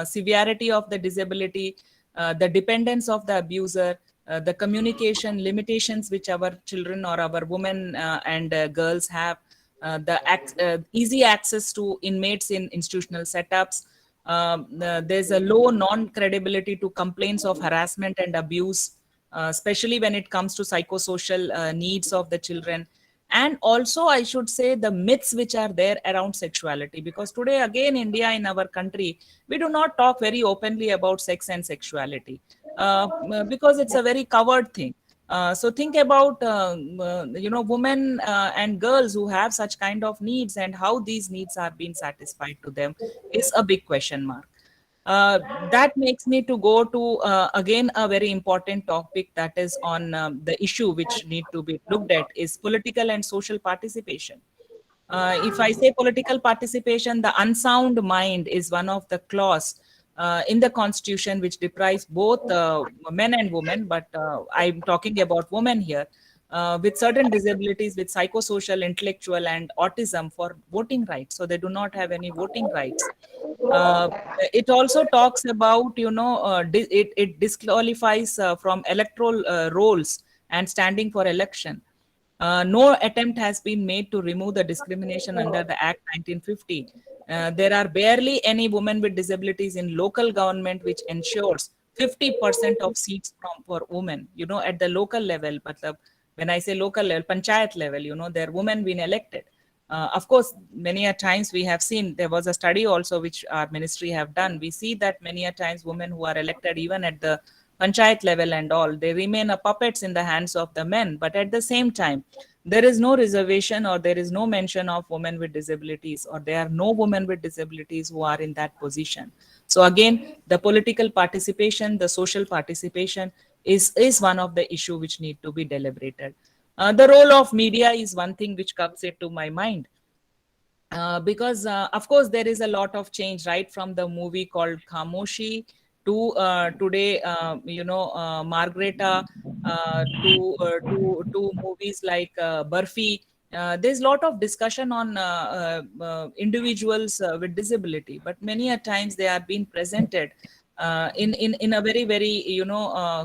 severity of the disability, the dependence of the abuser, the communication limitations which our children or our women and girls have, the easy access to inmates in institutional setups. There's a low non-credibility to complaints of harassment and abuse, especially when it comes to psychosocial needs of the children. And also, I should say, the myths which are there around sexuality, because today, again, India, in our country, we do not talk very openly about sex and sexuality because it's a very covered thing. So think about, women and girls who have such kind of needs, and how these needs are being satisfied to them is a big question mark. That makes me to go to, again, a very important topic that is on the issue which need to be looked at is political and social participation. If I say political participation, the unsound mind is one of the clause in the constitution which deprives both men and women, but I'm talking about women here, with certain disabilities, with psychosocial, intellectual, and autism for voting rights. So they do not have any voting rights. It also talks about, it disqualifies from electoral roles and standing for election. No attempt has been made to remove the discrimination under the Act 1950. There are barely any women with disabilities in local government, which ensures 50% of seats for women, at the local level. But when I say local level, panchayat level, there are women being elected. Of course, many a times we have seen, there was a study also which our ministry have done. We see that many a times women who are elected even at the panchayat level and all, they remain a puppets in the hands of the men. But at the same time, there is no reservation or there is no mention of women with disabilities, or there are no women with disabilities who are in that position. So again, the political participation, the social participation is one of the issue which need to be deliberated. The role of media is one thing which comes into my mind. Because of course there is a lot of change, right from the movie called Khamoshi to today, Margareta, to movies like Barfi. There's a lot of discussion on individuals with disability, but many a times they are being presented in a very very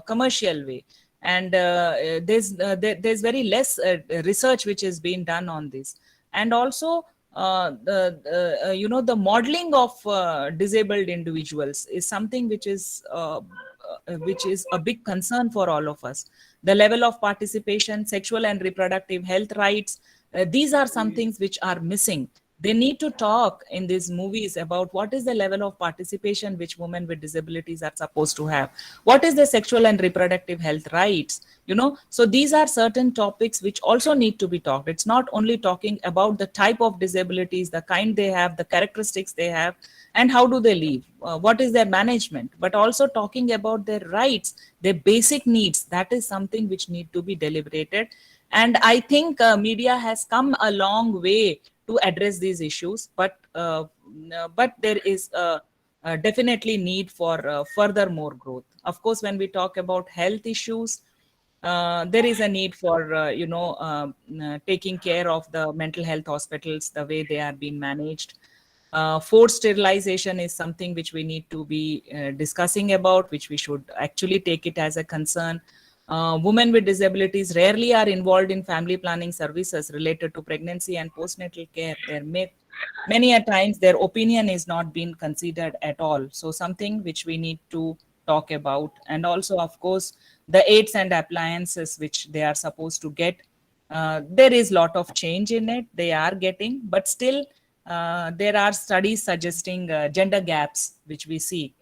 commercial way, and there's very less research which is being done on this. And also the modeling of disabled individuals is something which is a big concern for all of us. The level of participation, sexual and reproductive health rights, these are some things which are missing. They need to talk in these movies about what is the level of participation which women with disabilities are supposed to have. What is the sexual and reproductive health rights? So these are certain topics which also need to be talked. It's not only talking about the type of disabilities, the kind they have, the characteristics they have, and how do they live, what is their management, but also talking about their rights, their basic needs. That is something which need to be deliberated. And I think media has come a long way to address these issues, but there is definitely need for further more growth. Of course, when we talk about health issues, there is a need for taking care of the mental health hospitals, the way they are being managed. Forced sterilization is something which we need to be discussing about, which we should actually take it as a concern. Women with disabilities rarely are involved in family planning services related to pregnancy and postnatal care. Many a times their opinion is not being considered at all. So something which we need to talk about. And also, of course, the aids and appliances which they are supposed to get. There is a lot of change in it. They are getting, but still there are studies suggesting gender gaps which we see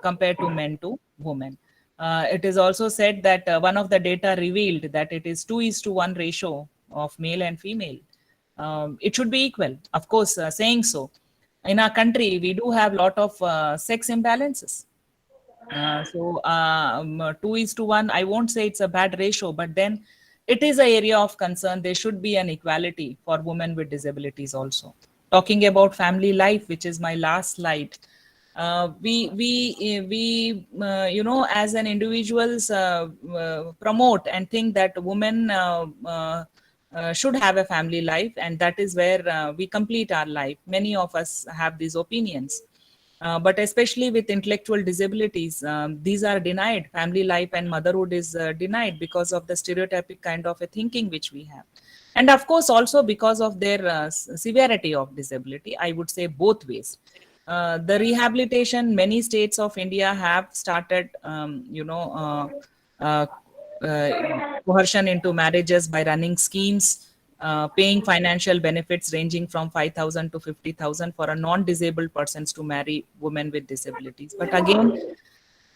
compared to men to women. It is also said that one of the data revealed that it is 2:1 ratio of male and female. It should be equal, of course. Saying so, in our country we do have a lot of sex imbalances. 2:1, I won't say it's a bad ratio, but then it is an area of concern. There should be an equality for women with disabilities also. Talking about family life, which is my last slide, we as an individuals promote and think that women should have a family life, and that is where we complete our life. Many of us have these opinions. But especially with intellectual disabilities, these are denied. Family life and motherhood is denied because of the stereotypic kind of a thinking which we have. And of course, also because of their severity of disability, I would say both ways. The rehabilitation, many states of India have started, coercion into marriages by running schemes, paying financial benefits ranging from 5,000 to 50,000 for a non-disabled persons to marry women with disabilities. But again,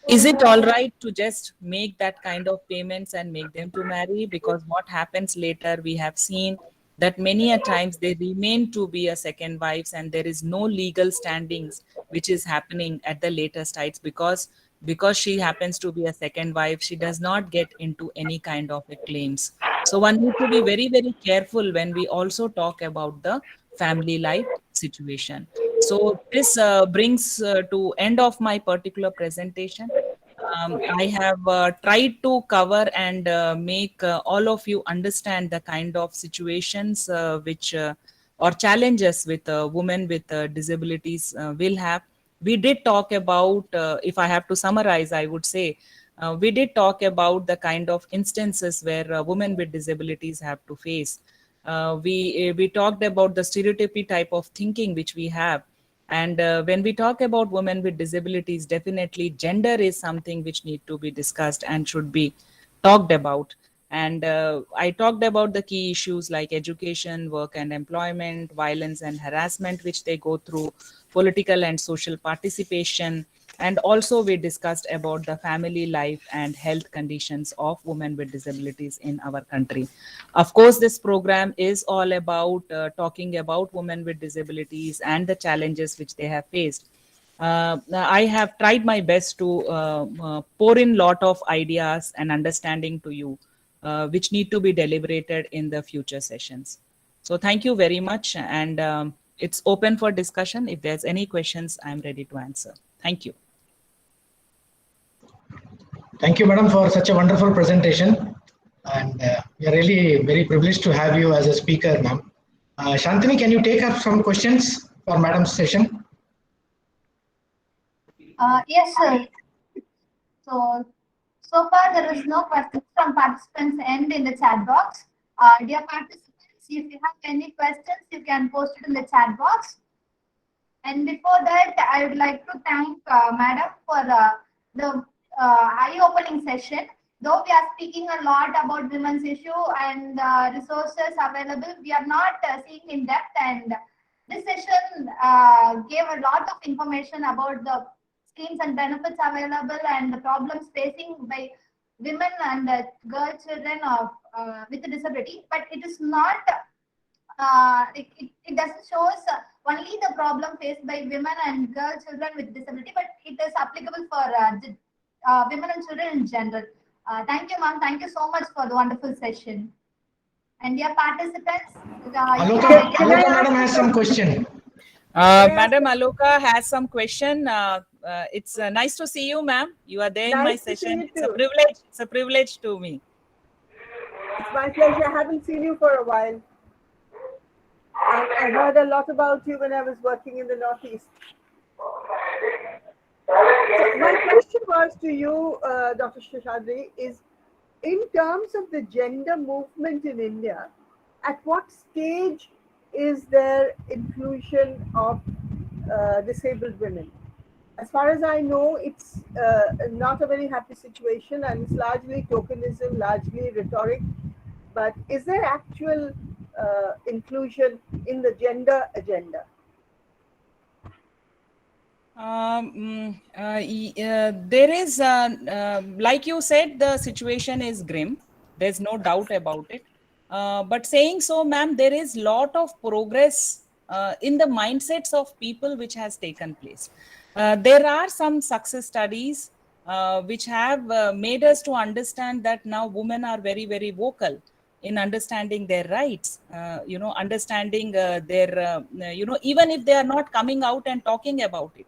is it all right to just make that kind of payments and make them to marry? Because what happens later, we have seen that many a times they remain to be a second wives, and there is no legal standings which is happening at the later sites, because she happens to be a second wife, she does not get into any kind of a claims. So one need to be very very careful when we also talk about the family life situation. So this brings to end of my particular presentation. I have tried to cover and make all of you understand the kind of situations which or challenges with women with disabilities will have. We did talk about, if I have to summarize, I would say, we did talk about the kind of instances where women with disabilities have to face. We talked about the stereotypy type of thinking which we have. And when we talk about women with disabilities, definitely gender is something which need to be discussed and should be talked about. And I talked about the key issues like education, work and employment, violence and harassment, which they go through, political and social participation. And also we discussed about the family life and health conditions of women with disabilities in our country. Of course, this program is all about talking about women with disabilities and the challenges which they have faced. I have tried my best to pour in lot of ideas and understanding to you, which need to be deliberated in the future sessions. So thank you very much. And it's open for discussion. If there's any questions, I'm ready to answer. Thank you. Thank you, madam, for such a wonderful presentation. And we are really very privileged to have you as a speaker, ma'am. Shantini, can you take up some questions for madam's session? Yes, sir. So far there is no questions from participants end in the chat box. Dear participants, if you have any questions, you can post it in the chat box. And before that, I would like to thank Madam for the eye-opening session. Though we are speaking a lot about women's issue and resources available, we are not seeing in depth. And this session gave a lot of information about the schemes and benefits available and the problems facing by women and girl children of with a disability. But it is not. It doesn't show us only the problem faced by women and girl children with disability, but it is applicable for women and children in general. Thank you, ma'am. Thank you so much for the wonderful session. And dear participants, Aloka madam has some question. Madam Aloka has some question. It's nice to see you, ma'am. You are there in my session. It's a privilege. It's a privilege to me. It's my pleasure. I haven't seen you for a while. I heard a lot about you when I was working in the Northeast. So my question was to you, Dr. Seshadri, is in terms of the gender movement in India, at what stage is there inclusion of disabled women? As far as I know, it's not a very happy situation and it's largely tokenism, largely rhetoric. But is there actual inclusion in the gender agenda? There is, like you said, the situation is grim. There's no doubt about it. But saying so, ma'am, there is lot of progress in the mindsets of people which has taken place. There are some success studies which have made us to understand that now women are very, very vocal in understanding their rights, understanding their, even if they are not coming out and talking about it.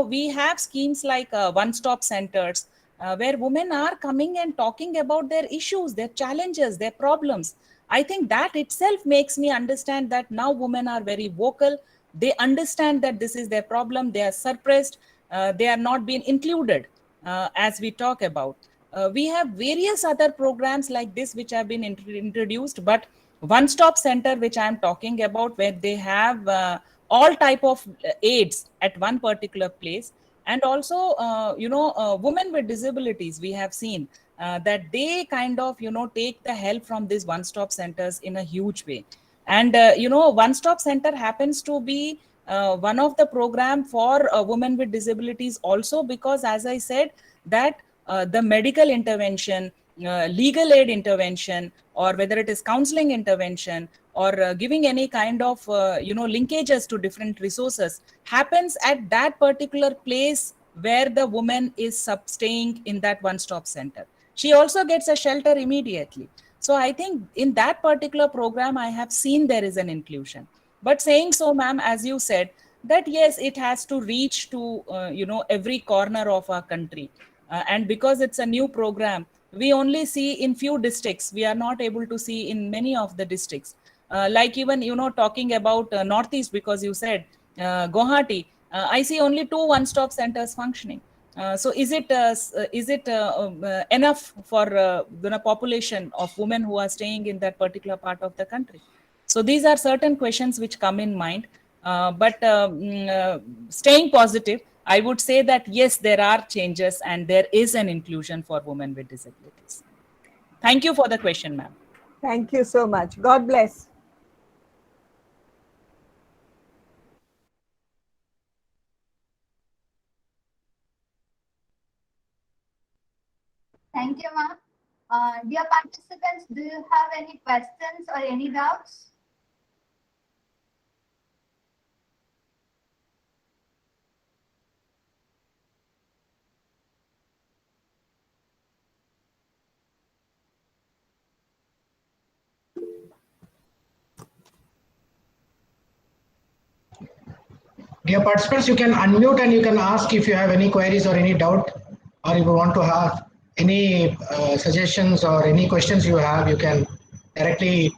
We have schemes like one-stop centers where women are coming and talking about their issues, their challenges, their problems. I think that itself makes me understand that now women are very vocal. They understand that this is their problem. They are suppressed. They are not being included as we talk about. We have various other programs like this which have been introduced, but one-stop center which I'm talking about, where they have all type of aids at one particular place. And also, women with disabilities, we have seen that they kind of, take the help from these one-stop centers in a huge way. And, one-stop center happens to be one of the program for women with disabilities also, because as I said, that the medical intervention, legal aid intervention, or whether it is counseling intervention, or giving any kind of, linkages to different resources happens at that particular place where the woman is staying in that one-stop center. She also gets a shelter immediately. So I think in that particular program, I have seen there is an inclusion. But saying so, ma'am, as you said, that yes, it has to reach to, every corner of our country. And because it's a new program, we only see in few districts. We are not able to see in many of the districts. Like even, talking about Northeast, because you said Guwahati, I see only 2 one-stop centers functioning. So is it enough for the population of women who are staying in that particular part of the country? So these are certain questions which come in mind. But staying positive, I would say that yes, there are changes and there is an inclusion for women with disabilities. Thank you for the question, ma'am. Thank you so much. God bless. Thank you, ma'am. Dear participants, do you have any questions or any doubts? Dear participants, you can unmute and you can ask if you have any queries or any doubt, or if you want to have any suggestions or any questions you have, you can directly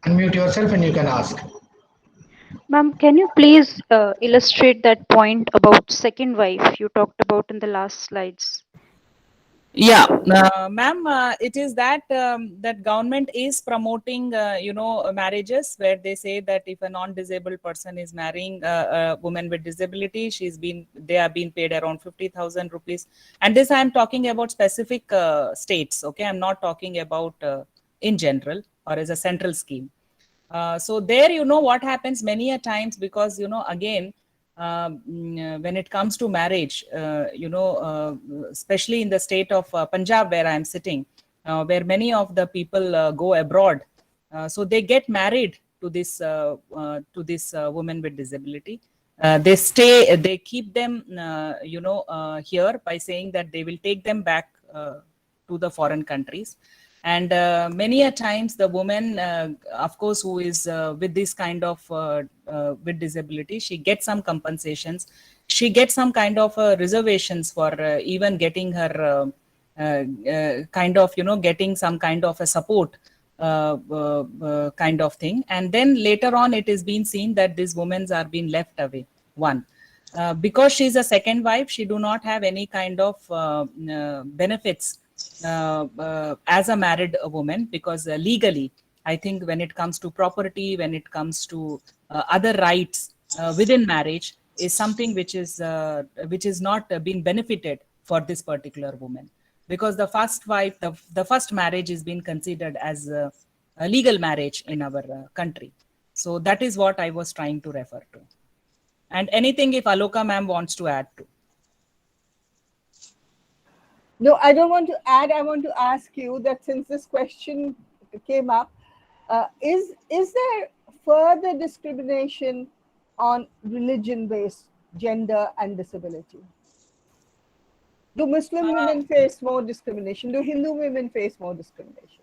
unmute yourself and you can ask. Ma'am, can you please illustrate that point about second wife you talked about in the last slides? Yeah, ma'am, it is that that government is promoting, marriages where they say that if a non-disabled person is marrying a woman with disability, they are being paid around 50,000 rupees. And this I am talking about specific states. Okay, I'm not talking about in general or as a central scheme. So there, what happens many a times, because again, when it comes to marriage, especially in the state of Punjab where I am sitting, where many of the people go abroad, so they get married to this woman with disability. They keep them, here by saying that they will take them back to the foreign countries. And many a times the woman, of course, who is with this kind of with disability, she gets some compensations, she gets some kind of reservations for even getting her kind of getting some kind of a support kind of thing. And then later on it is being seen that these women are being left away. One, because she's a second wife, she do not have any kind of benefits as a married woman, because legally, I think when it comes to property, when it comes to other rights within marriage, is something which is not being benefited for this particular woman, because the first wife, the first marriage is being considered as a legal marriage in our country. So that is what I was trying to refer to. And anything if Aloka ma'am wants to add to. No, I don't want to add. I want to ask you that since this question came up, is there further discrimination on religion-based gender and disability? Do Muslim women face more discrimination? Do Hindu women face more discrimination?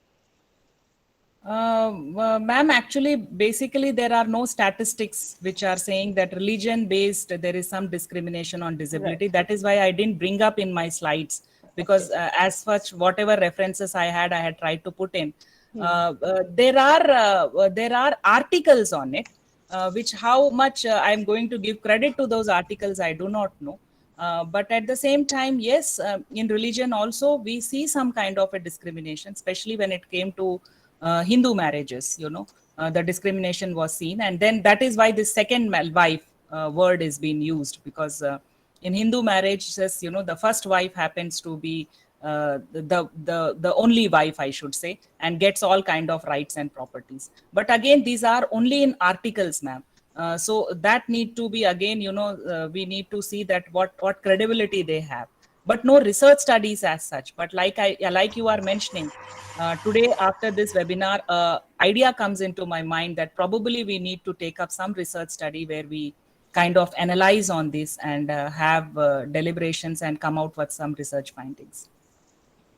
Ma'am, actually, basically, there are no statistics which are saying that religion-based, there is some discrimination on disability. Right. That is why I didn't bring up in my slides, because as such, whatever references I had tried to put in. There are articles on it, which how much I'm going to give credit to those articles, I do not know. But at the same time, yes, in religion also, we see some kind of a discrimination, especially when it came to Hindu marriages, the discrimination was seen. And then that is why this second wife word is being used, because in Hindu marriages, the first wife happens to be the only wife, I should say, and gets all kind of rights and properties. But again, these are only in articles, ma'am. So that need to be again, we need to see that what credibility they have, but no research studies as such. But like you are mentioning today after this webinar, idea comes into my mind that probably we need to take up some research study where we kind of analyze on this and have deliberations and come out with some research findings.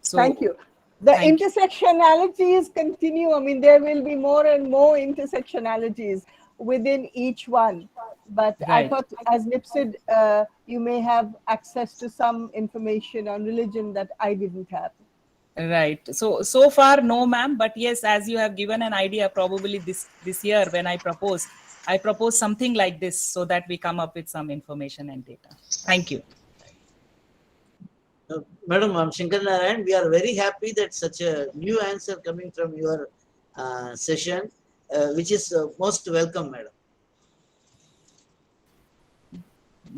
So thank you. The intersectionalities continue. I mean, there will be more and more intersectionalities within each one. But right. I thought, as NIPSID, you may have access to some information on religion that I didn't have. Right. So far, no, ma'am. But yes, as you have given an idea, probably this year when I propose something like this, so that we come up with some information and data. Thank you. Madam, I'm Shankar Narayan. We are very happy that such a new answer coming from your session, which is most welcome, madam.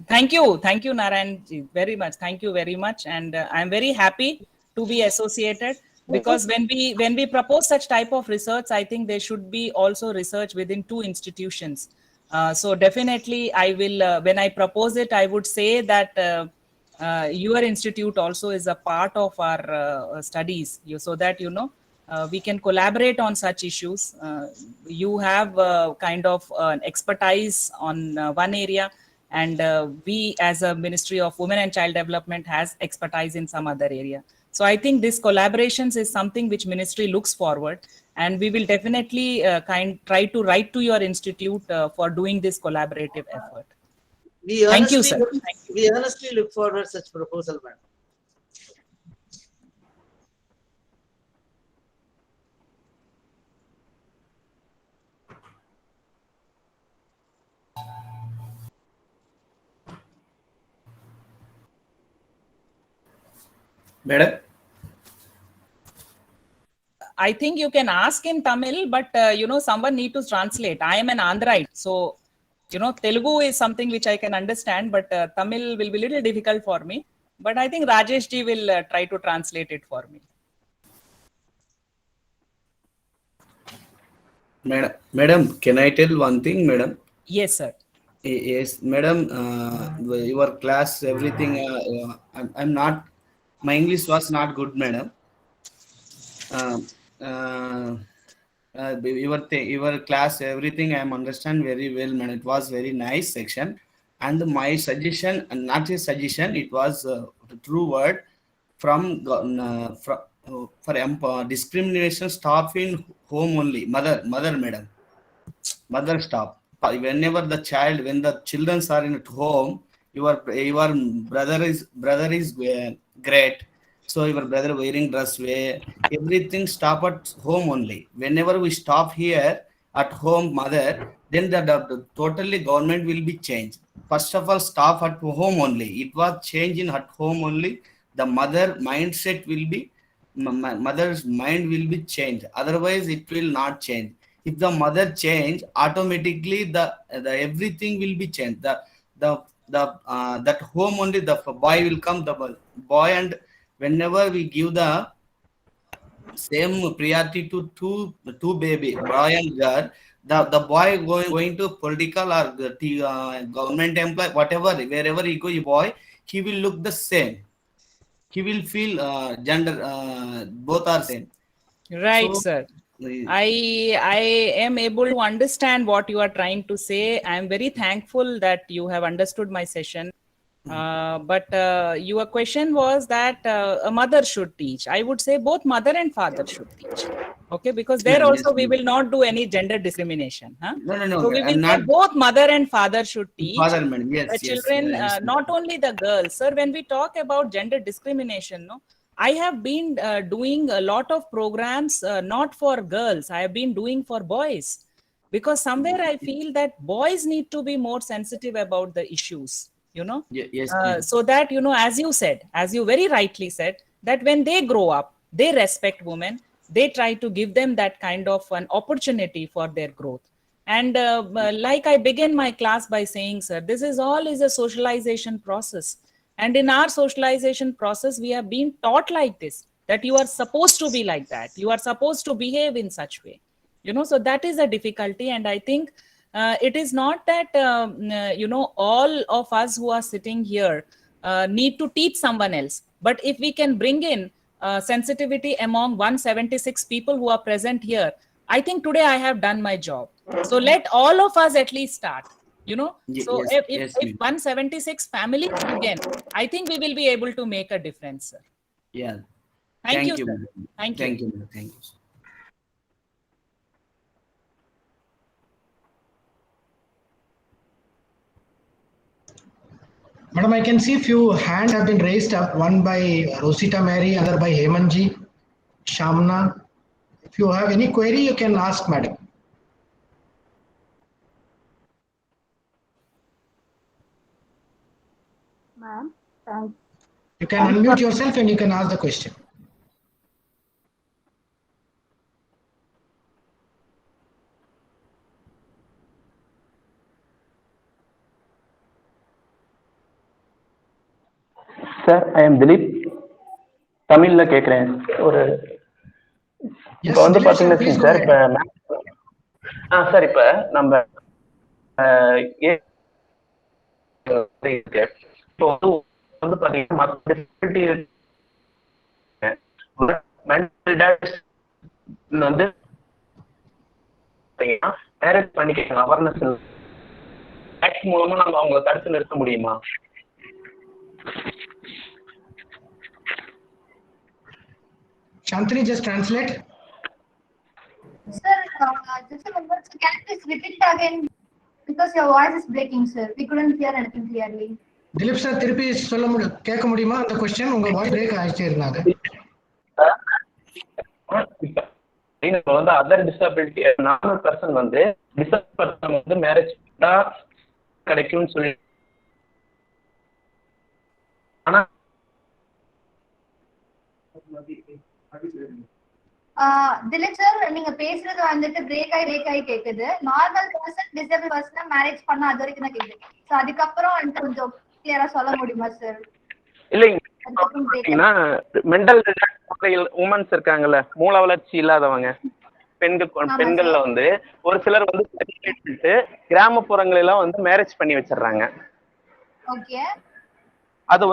Thank you, Narayan ji, very much. Thank you very much, and I'm very happy to be associated, because when we propose such type of research, I think there should be also research within two institutions. So definitely I will, when I propose it, I would say that your institute also is a part of our studies, so that we can collaborate on such issues. You have kind of expertise on one area, and we as a Ministry of Women and Child Development has expertise in some other area. So I think this collaborations is something which ministry looks forward, and we will definitely try to write to your institute for doing this collaborative effort. We Thank you, honestly, sir. look, Thank you. we honestly look forward such proposal, madam. Madam, I think you can ask in Tamil, but someone need to translate. I am an Andhraite, so Telugu is something which I can understand, but Tamil will be a little difficult for me. But I think Rajesh ji will try to translate it for me. madam, can I tell one thing, madam? Yes, sir. Yes, madam. Your class, everything. I'm not. My English was not good, madam. Uh, uh, your class, everything I am understand very well, madam. It was very nice section, and my suggestion, not a suggestion, it was the true word from discrimination stop in home only. Mother, madam. Mother stop. Whenever the child, when the children are in at home, your brother is great. So your brother wearing dress way, everything stop at home only. Whenever we stop here at home, mother, then the totally government will be changed. First of all, stop at home only. It was changed in at home only. The mother mindset will be mother's mind will be changed. Otherwise, it will not change. If the mother change, automatically the everything will be changed. The that home only the boy will come, the boy, and whenever we give the same priority to two baby, boy and girl, the boy going to political or government employee, whatever, wherever he go, boy, he will look the same. He will feel gender, both are same. Right, So sir. uh, I am able to understand what you are trying to say. I am very thankful that you have understood my session. But your question was that a mother should teach. I would say both mother and father should teach. Okay, because there madam, yes, also we will not do any gender discrimination. Huh? no, So we will I'm say not both mother and father should teach. father, madam. The Yes, yes, children, yes, not only the girls. Sir, when we talk about gender discrimination, no, I have been doing a lot of programs, not for girls. I have been doing for boys, because somewhere I feel that boys need to be more sensitive about the issues, yes, madam. so that, as you said, as you very rightly said, that when they grow up, they respect women, they try to give them that kind of an opportunity for their growth. And like I began my class by saying, sir, this is all is a socialization process. And in our socialization process, we have been taught like this, that you are supposed to be like that. You are supposed to behave in such way. So that is a difficulty. And I think it is not that, all of us who are sitting here need to teach someone else. But if we can bring in sensitivity among 176 people who are present here, I think today I have done my job. So let all of us at least start. So Yes, if yes, madam. 176 families begin, I think we will be able to make a difference, sir. Yeah. Thank you, Thank you, sir. madam. Thank you. Thank you, madam. Thank you. Madam, I can see few hands have been raised up, one by Rosita Mary, other by Hemanji, Shamna. If you have any query, you can ask, madam. Ma'am, thank You can unmute yourself and you can ask the question. Sir, I am Dilip. தமிழ்ல கேக்குறேன். ஒரு Yes, இப்போ வந்து Dilesh sir, பாத்தீங்கன்னா please go sir ahead. இப்ப sir இப்ப நம்ம இருக்கு. இப்போ வந்து பாத்தீங்கன்னா மத்த டிஃபிகல்ட்டி மென்டல் வந்து மேரேஜ் பண்ணிக்கலாம் அவேர்னஸ் ஆக்ட் மூலமா நம்ம அவங்களை தடுத்து நிறுத்த முடியுமா? Shantini, just translate. Sir, just a moment. So can you please repeat it again? Because your voice is breaking, sir. We couldn't hear anything clearly. Dilip sir, திருப்பி கேட்க முடியுமா அந்த क्वेश्चन? உங்க வாய்ஸ் பிரேக் ஆயிட்டே இருந்தாங்க. இப்போ வந்து அதர் டிசபிலிட்டி நார்மல் பர்சன் வந்து டிசபிள் பர்சன் வந்து மேரேஜ் பண்ணா கிடைக்கும்னு சொல்லி ஆனா Dilip sir, நீங்க பேசுறது வந்துட்டு பிரேக் ஆகி கேக்குது. நார்மல் பர்சன் டிசேபிள் பர்சனை மேரேஜ் பண்ண அது வரைக்கும் தான் கேக்குது. சோ அதுக்கப்புறம் வந்துட்டு கொஞ்சம் கிளியரா சொல்ல முடியுமா சார்? இல்லைங்க, மென்டல் உமன்ஸ் இருக்காங்கல்ல, மூல வளர்ச்சி இல்லாதவங்க பெண்கள்ல வந்து ஒரு சிலர் வந்து கிராமப்புறங்களெல்லாம் வந்து மேரேஜ் பண்ணி வச்சிடுறாங்க. ஓகே. அதை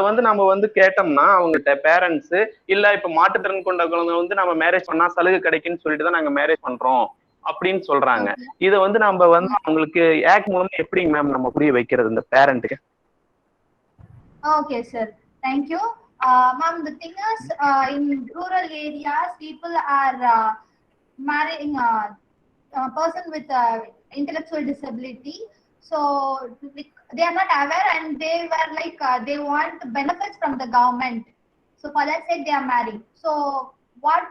வந்து நம்ம வந்து கேட்டோம்னா அவங்ககிட்ட பேரண்ட்ஸ் இல்ல இப்ப மாற்றுத்திறன் கொண்ட குழந்தை வந்து நம்ம மேரேஜ் பண்ணா சலுகை கிடைக்குன்னு சொல்லிட்டு தான் நாங்க மேரேஜ் பண்றோம் அப்படின்னு சொல்றாங்க. இதை வந்து நம்ம வந்து அவங்களுக்கு ஆக்ட் மூலமா எப்படி மேம் நம்ம புரிய வைக்கிறது இந்த பேரண்ட்டுக்கு? Okay, sir. Thank you. Ma'am, the thing is, in rural areas, people are marrying a person with intellectual disability. So they are not aware, and they were like they want benefits from the government. So for that sake, they are marrying. So what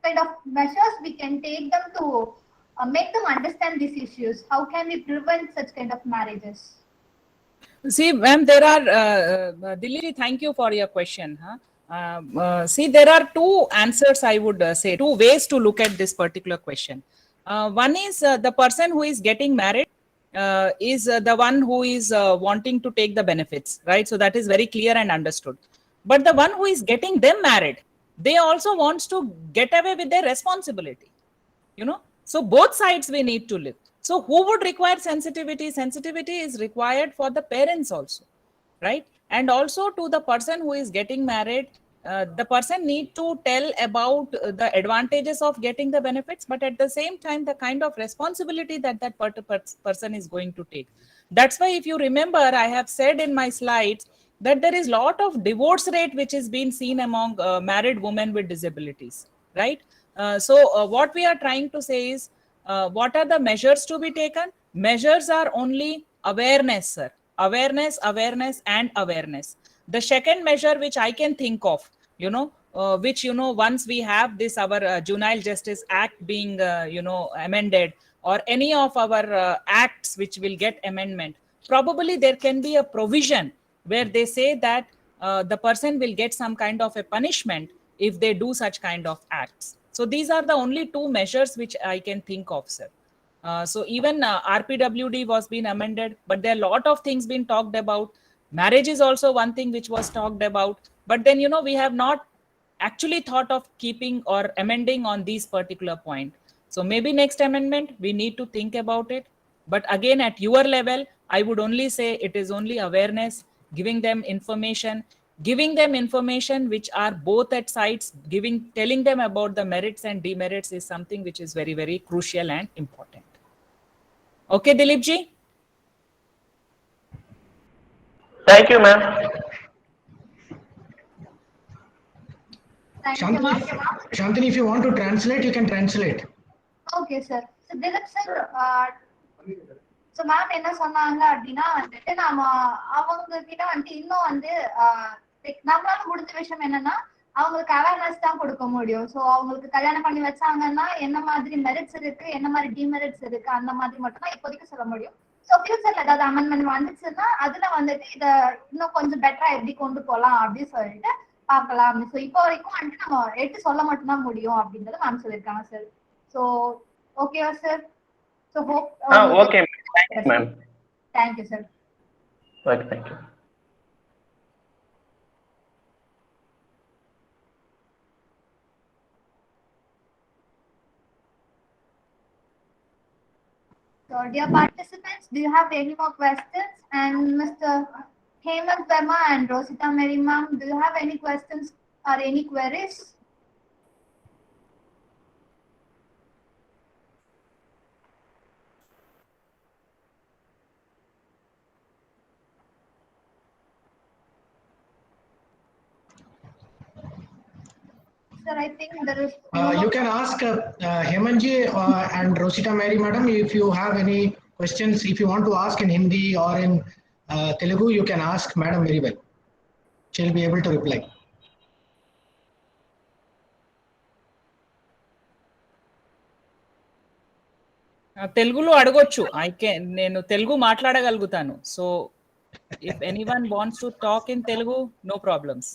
kind of measures we can take them to make them understand these issues? How can we prevent such kind of marriages? See, ma'am, there are, Dilip, thank you for your question. See, there are two answers, I would say, two ways to look at this particular question. One is the person who is getting married is the one who is wanting to take the benefits, right? So that is very clear and understood. But the one who is getting them married, they also wants to get away with their responsibility, you know? So both sides we need to live. So who would require sensitivity? Sensitivity is required for the parents also, right? And also to the person who is getting married, the person need to tell about the advantages of getting the benefits, but at the same time, the kind of responsibility that that person is going to take. That's why if you remember, I have said in my slides that there is lot of divorce rate which is being seen among married women with disabilities, right? So what we are trying to say is, what are the measures to be taken? Measures are only awareness, sir. Awareness, awareness, and awareness. The second measure which I can think of, which, once we have this, our Juvenile Justice Act being, amended, or any of our acts which will get amendment, probably there can be a provision where they say that the person will get some kind of a punishment if they do such kind of acts. So these are the only two measures which I can think of, sir. So even RPWD was being amended, but there are a lot of things being talked about. Marriage is also one thing which was talked about, but then, we have not actually thought of keeping or amending on these particular point. So maybe next amendment, we need to think about it. But again, at your level, I would only say it is only awareness, giving them information which are both at sides, telling them about the merits and demerits is something which is very, very crucial and important. Okay, Dilip ji? Thank you, ma'am. Thank you, ma'am. Shantini, if you want to translate, you can translate. Okay, sir. So Dilip sir, so ma'am என்ன சொன்னாங்க அப்படின்னா வந்துட்டு நாம அவங்க கிட்ட வந்துட்டு இன்னும் வந்து நம்மளால முடிஞ்ச விஷயம் என்னன்னா அவங்களுக்கு அவேர்னஸ் தான் கொடுக்க முடியும். ஸோ அவங்களுக்கு கல்யாணம் பண்ணி வச்சாங்கன்னா என்ன மாதிரி மெரிட்ஸ் இருக்கு, என்ன மாதிரி டிமெரிட்ஸ் இருக்கு, அந்த மாதிரி மட்டும் தான் இப்போதைக்கு சொல்ல முடியும். ஸோ ஃபியூச்சர்ல ஏதாவது அமெண்ட்மெண்ட் வந்துச்சுன்னா அதுல வந்துட்டு இதை இன்னும் கொஞ்சம் பெட்டரா எப்படி கொண்டு போகலாம் அப்படின்னு சொல்லிட்டு பார்க்கலாம். ஸோ இப்போ வரைக்கும் வந்துட்டு நம்ம எடுத்து சொல்ல மட்டும்தான் முடியும் அப்படின்றத மேம் சொல்லியிருக்காங்க சார். ஸோ ஓகேவா sir? So hope okay ma'am. Thank you sir. Okay, thank you. So, dear participants, do you have any more questions? And Mr. Hemant Verma and Rosita Mary ma'am, do you have any questions or any queries? Sir, I think there is. You can ask Hemanji and Rosita Mary madam if you have any questions. If you want to ask in Hindi or in Telugu, you can ask madam very well. She'll be able to reply. తెలుగులో అడగొచ్చు. నేను తెలుగు మాట్లాడగలుగుతాను. So if anyone wants to talk in Telugu, no problems.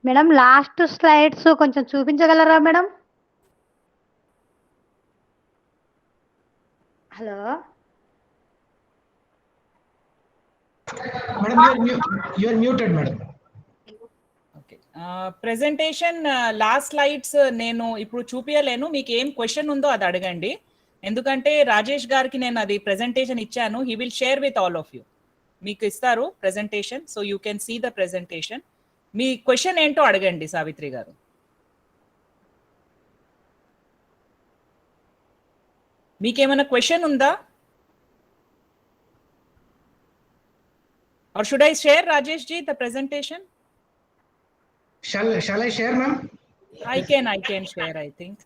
Madam last slides కొంచెం చూపించగలరా madam? Hello Madam, you are muted, madam. Okay. Presentation last slides నేను ఇప్పుడు చూపించలేను. మీకు ఏం క్వశ్చన్ ఉందో అది అడగండి. ఎందుకంటే రాజేష్ గారికి నేను అది ప్రెజెంటేషన్ ఇచ్చాను. He will share with all of you. మీకు ఇస్తారు presentation. So you can see the presentation. మీ క్వశ్చన్ ఏంటో అడగండి సావిత్రి గారు. మీకేమైనా క్వశ్చన్ ఉందా? Or should I share, Rajesh ji, the presentation? Shall I share, ma'am? I can share, I think.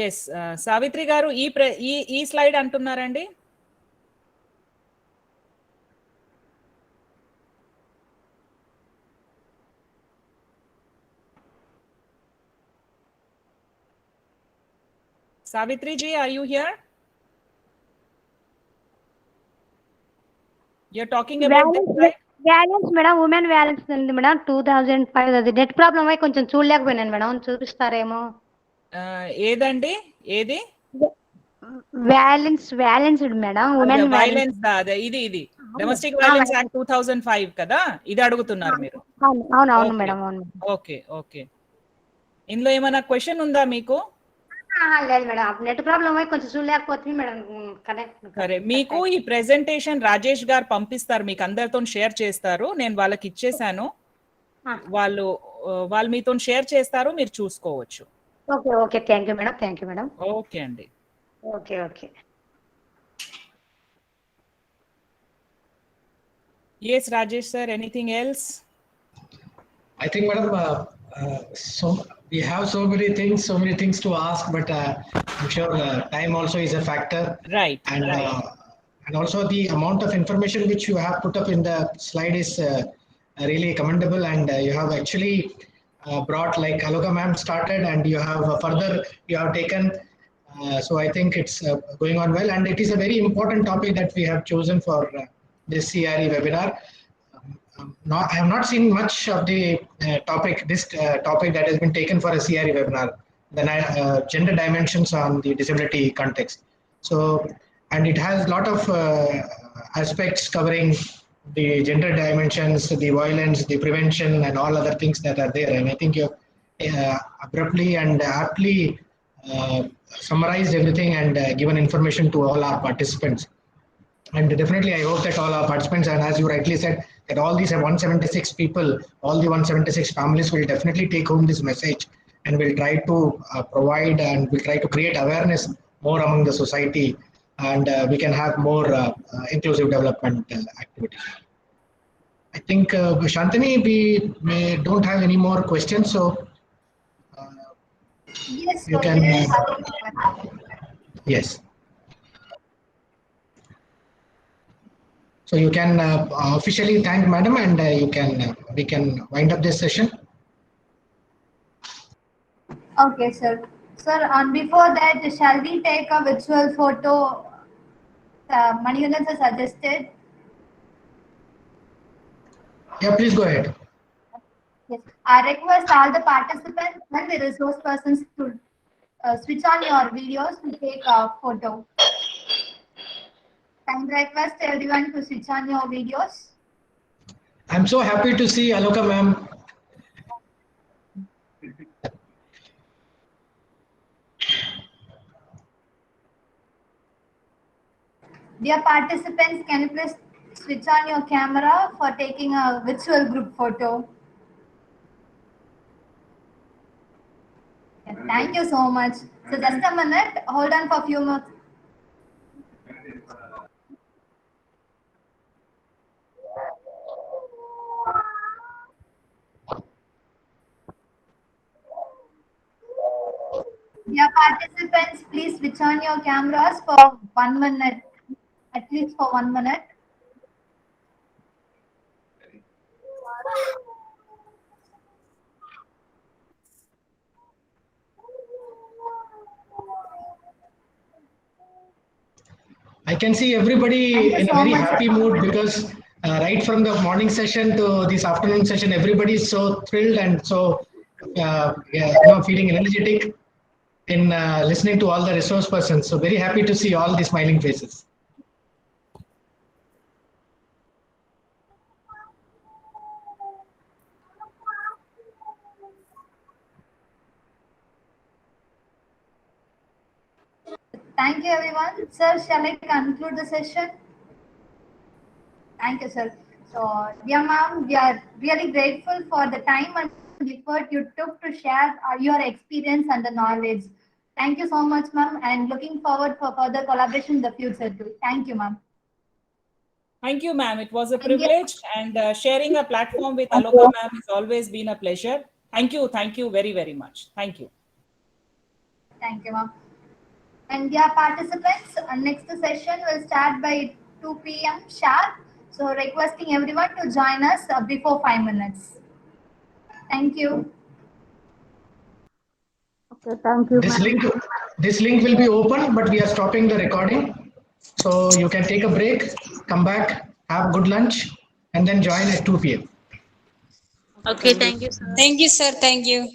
Yes, Savitri garu, ఈ slide అంటున్నారండి. Savitri ji, are you here? You're talking about this, right? Violence madam, women violence ఉంది madam 2005. అది net problem అయి కొంచెం చూడలేకపోయినాను madam, చూపిస్తారేమో. ఏదండి? ఏది? Violence madam, women violence. ఇది డొమెస్టిక్ వైలెన్స్ యాక్ట్ 2005 కదా, ఇది అడుగుతున్నారు మీరు? అవును మేడం, అవును. ఓకే. ఇందులో ఏమైనా క్వశ్చన్ ఉందా మీకు? లేదు మేడం, నెట్ ప్రాబ్లం అయి కొంచెం చూడలేకపోతుంది మేడం. సరే, మీకు ఈ ప్రెజెంటేషన్ రాజేష్ గారు పంపిస్తారు, మీకు అందరితో షేర్ చేస్తారు. నేను వాళ్ళకి ఇచ్చేసాను, వాళ్ళు మీతో షేర్ చేస్తారు, మీరు చూసుకోవచ్చు. Okay thank you madam. Okay అండి. Okay. Yes, Rajesh sir, anything else? I think, madam, so we have so many things to ask, but I'm sure time also is a factor. Right. And also the amount of information which you have put up in the slide is really commendable, and you have actually brought, like Aloka ma'am started, and you have you have taken. So I think it's going on well, and it is a very important topic that we have chosen for this CRE webinar. I have not seen much of the topic that has been taken for a CRE webinar, the gender dimensions on the disability context. So, and it has a lot of aspects covering the gender dimensions, the violence, the prevention, and all other things that are there. And I think you have abruptly and aptly summarized everything and given information to all our participants. And definitely, I hope that all our participants, and as you rightly said, that all these 176 people, all the 176 families will definitely take home this message, and will try to provide and will try to create awareness more among the society, and we can have more inclusive development activities. I think, Shantini, we don't have any more questions, so Yes, you sir, can. there is Yes. So you can officially thank madam, and we can wind up this session. Okay, sir. Sir, before that, shall we take a virtual photo? Manikandan sir suggested. Yeah, please go ahead. Yes. I request all the participants and the resource persons to switch on your videos to take a photo. Can I request everyone to switch on your videos? I'm so happy to see Aloka ma'am. Dear participants, can you please switch on your camera for taking a virtual group photo? Yes, thank you so much. So just a minute, hold on for a few more. Dear participants, please switch on your cameras for 1 minute, at least for 1 minute. I can see everybody Thank you in a so very much. happy mood because right from the morning session to this afternoon session, everybody is so thrilled and so feeling energetic in listening to all the resource persons. So very happy to see all the smiling faces. Thank you, everyone. Sir, shall I conclude the session? Thank you, sir. So, dear ma'am, we are really grateful for the time and effort you took to share your experience and the knowledge. Thank you so much, ma'am, and looking forward for further collaboration in the future too. Thank you, ma'am. Thank you, ma'am. It was a Thank you. privilege, and sharing a platform with Aloka ma'am has always been a pleasure. Thank you. Thank you very, very much. Thank you. Thank you, ma'am. And dear participants, next session will start by 2 p.m. sharp. So, requesting everyone to join us before 5 minutes. Thank you. Okay, thank you, This ma'am. link will be open, but we are stopping the recording. So you can take a break, come back, have good lunch, and then join at 2 p.m. Okay, thank you, sir. Thank you, sir. Thank you.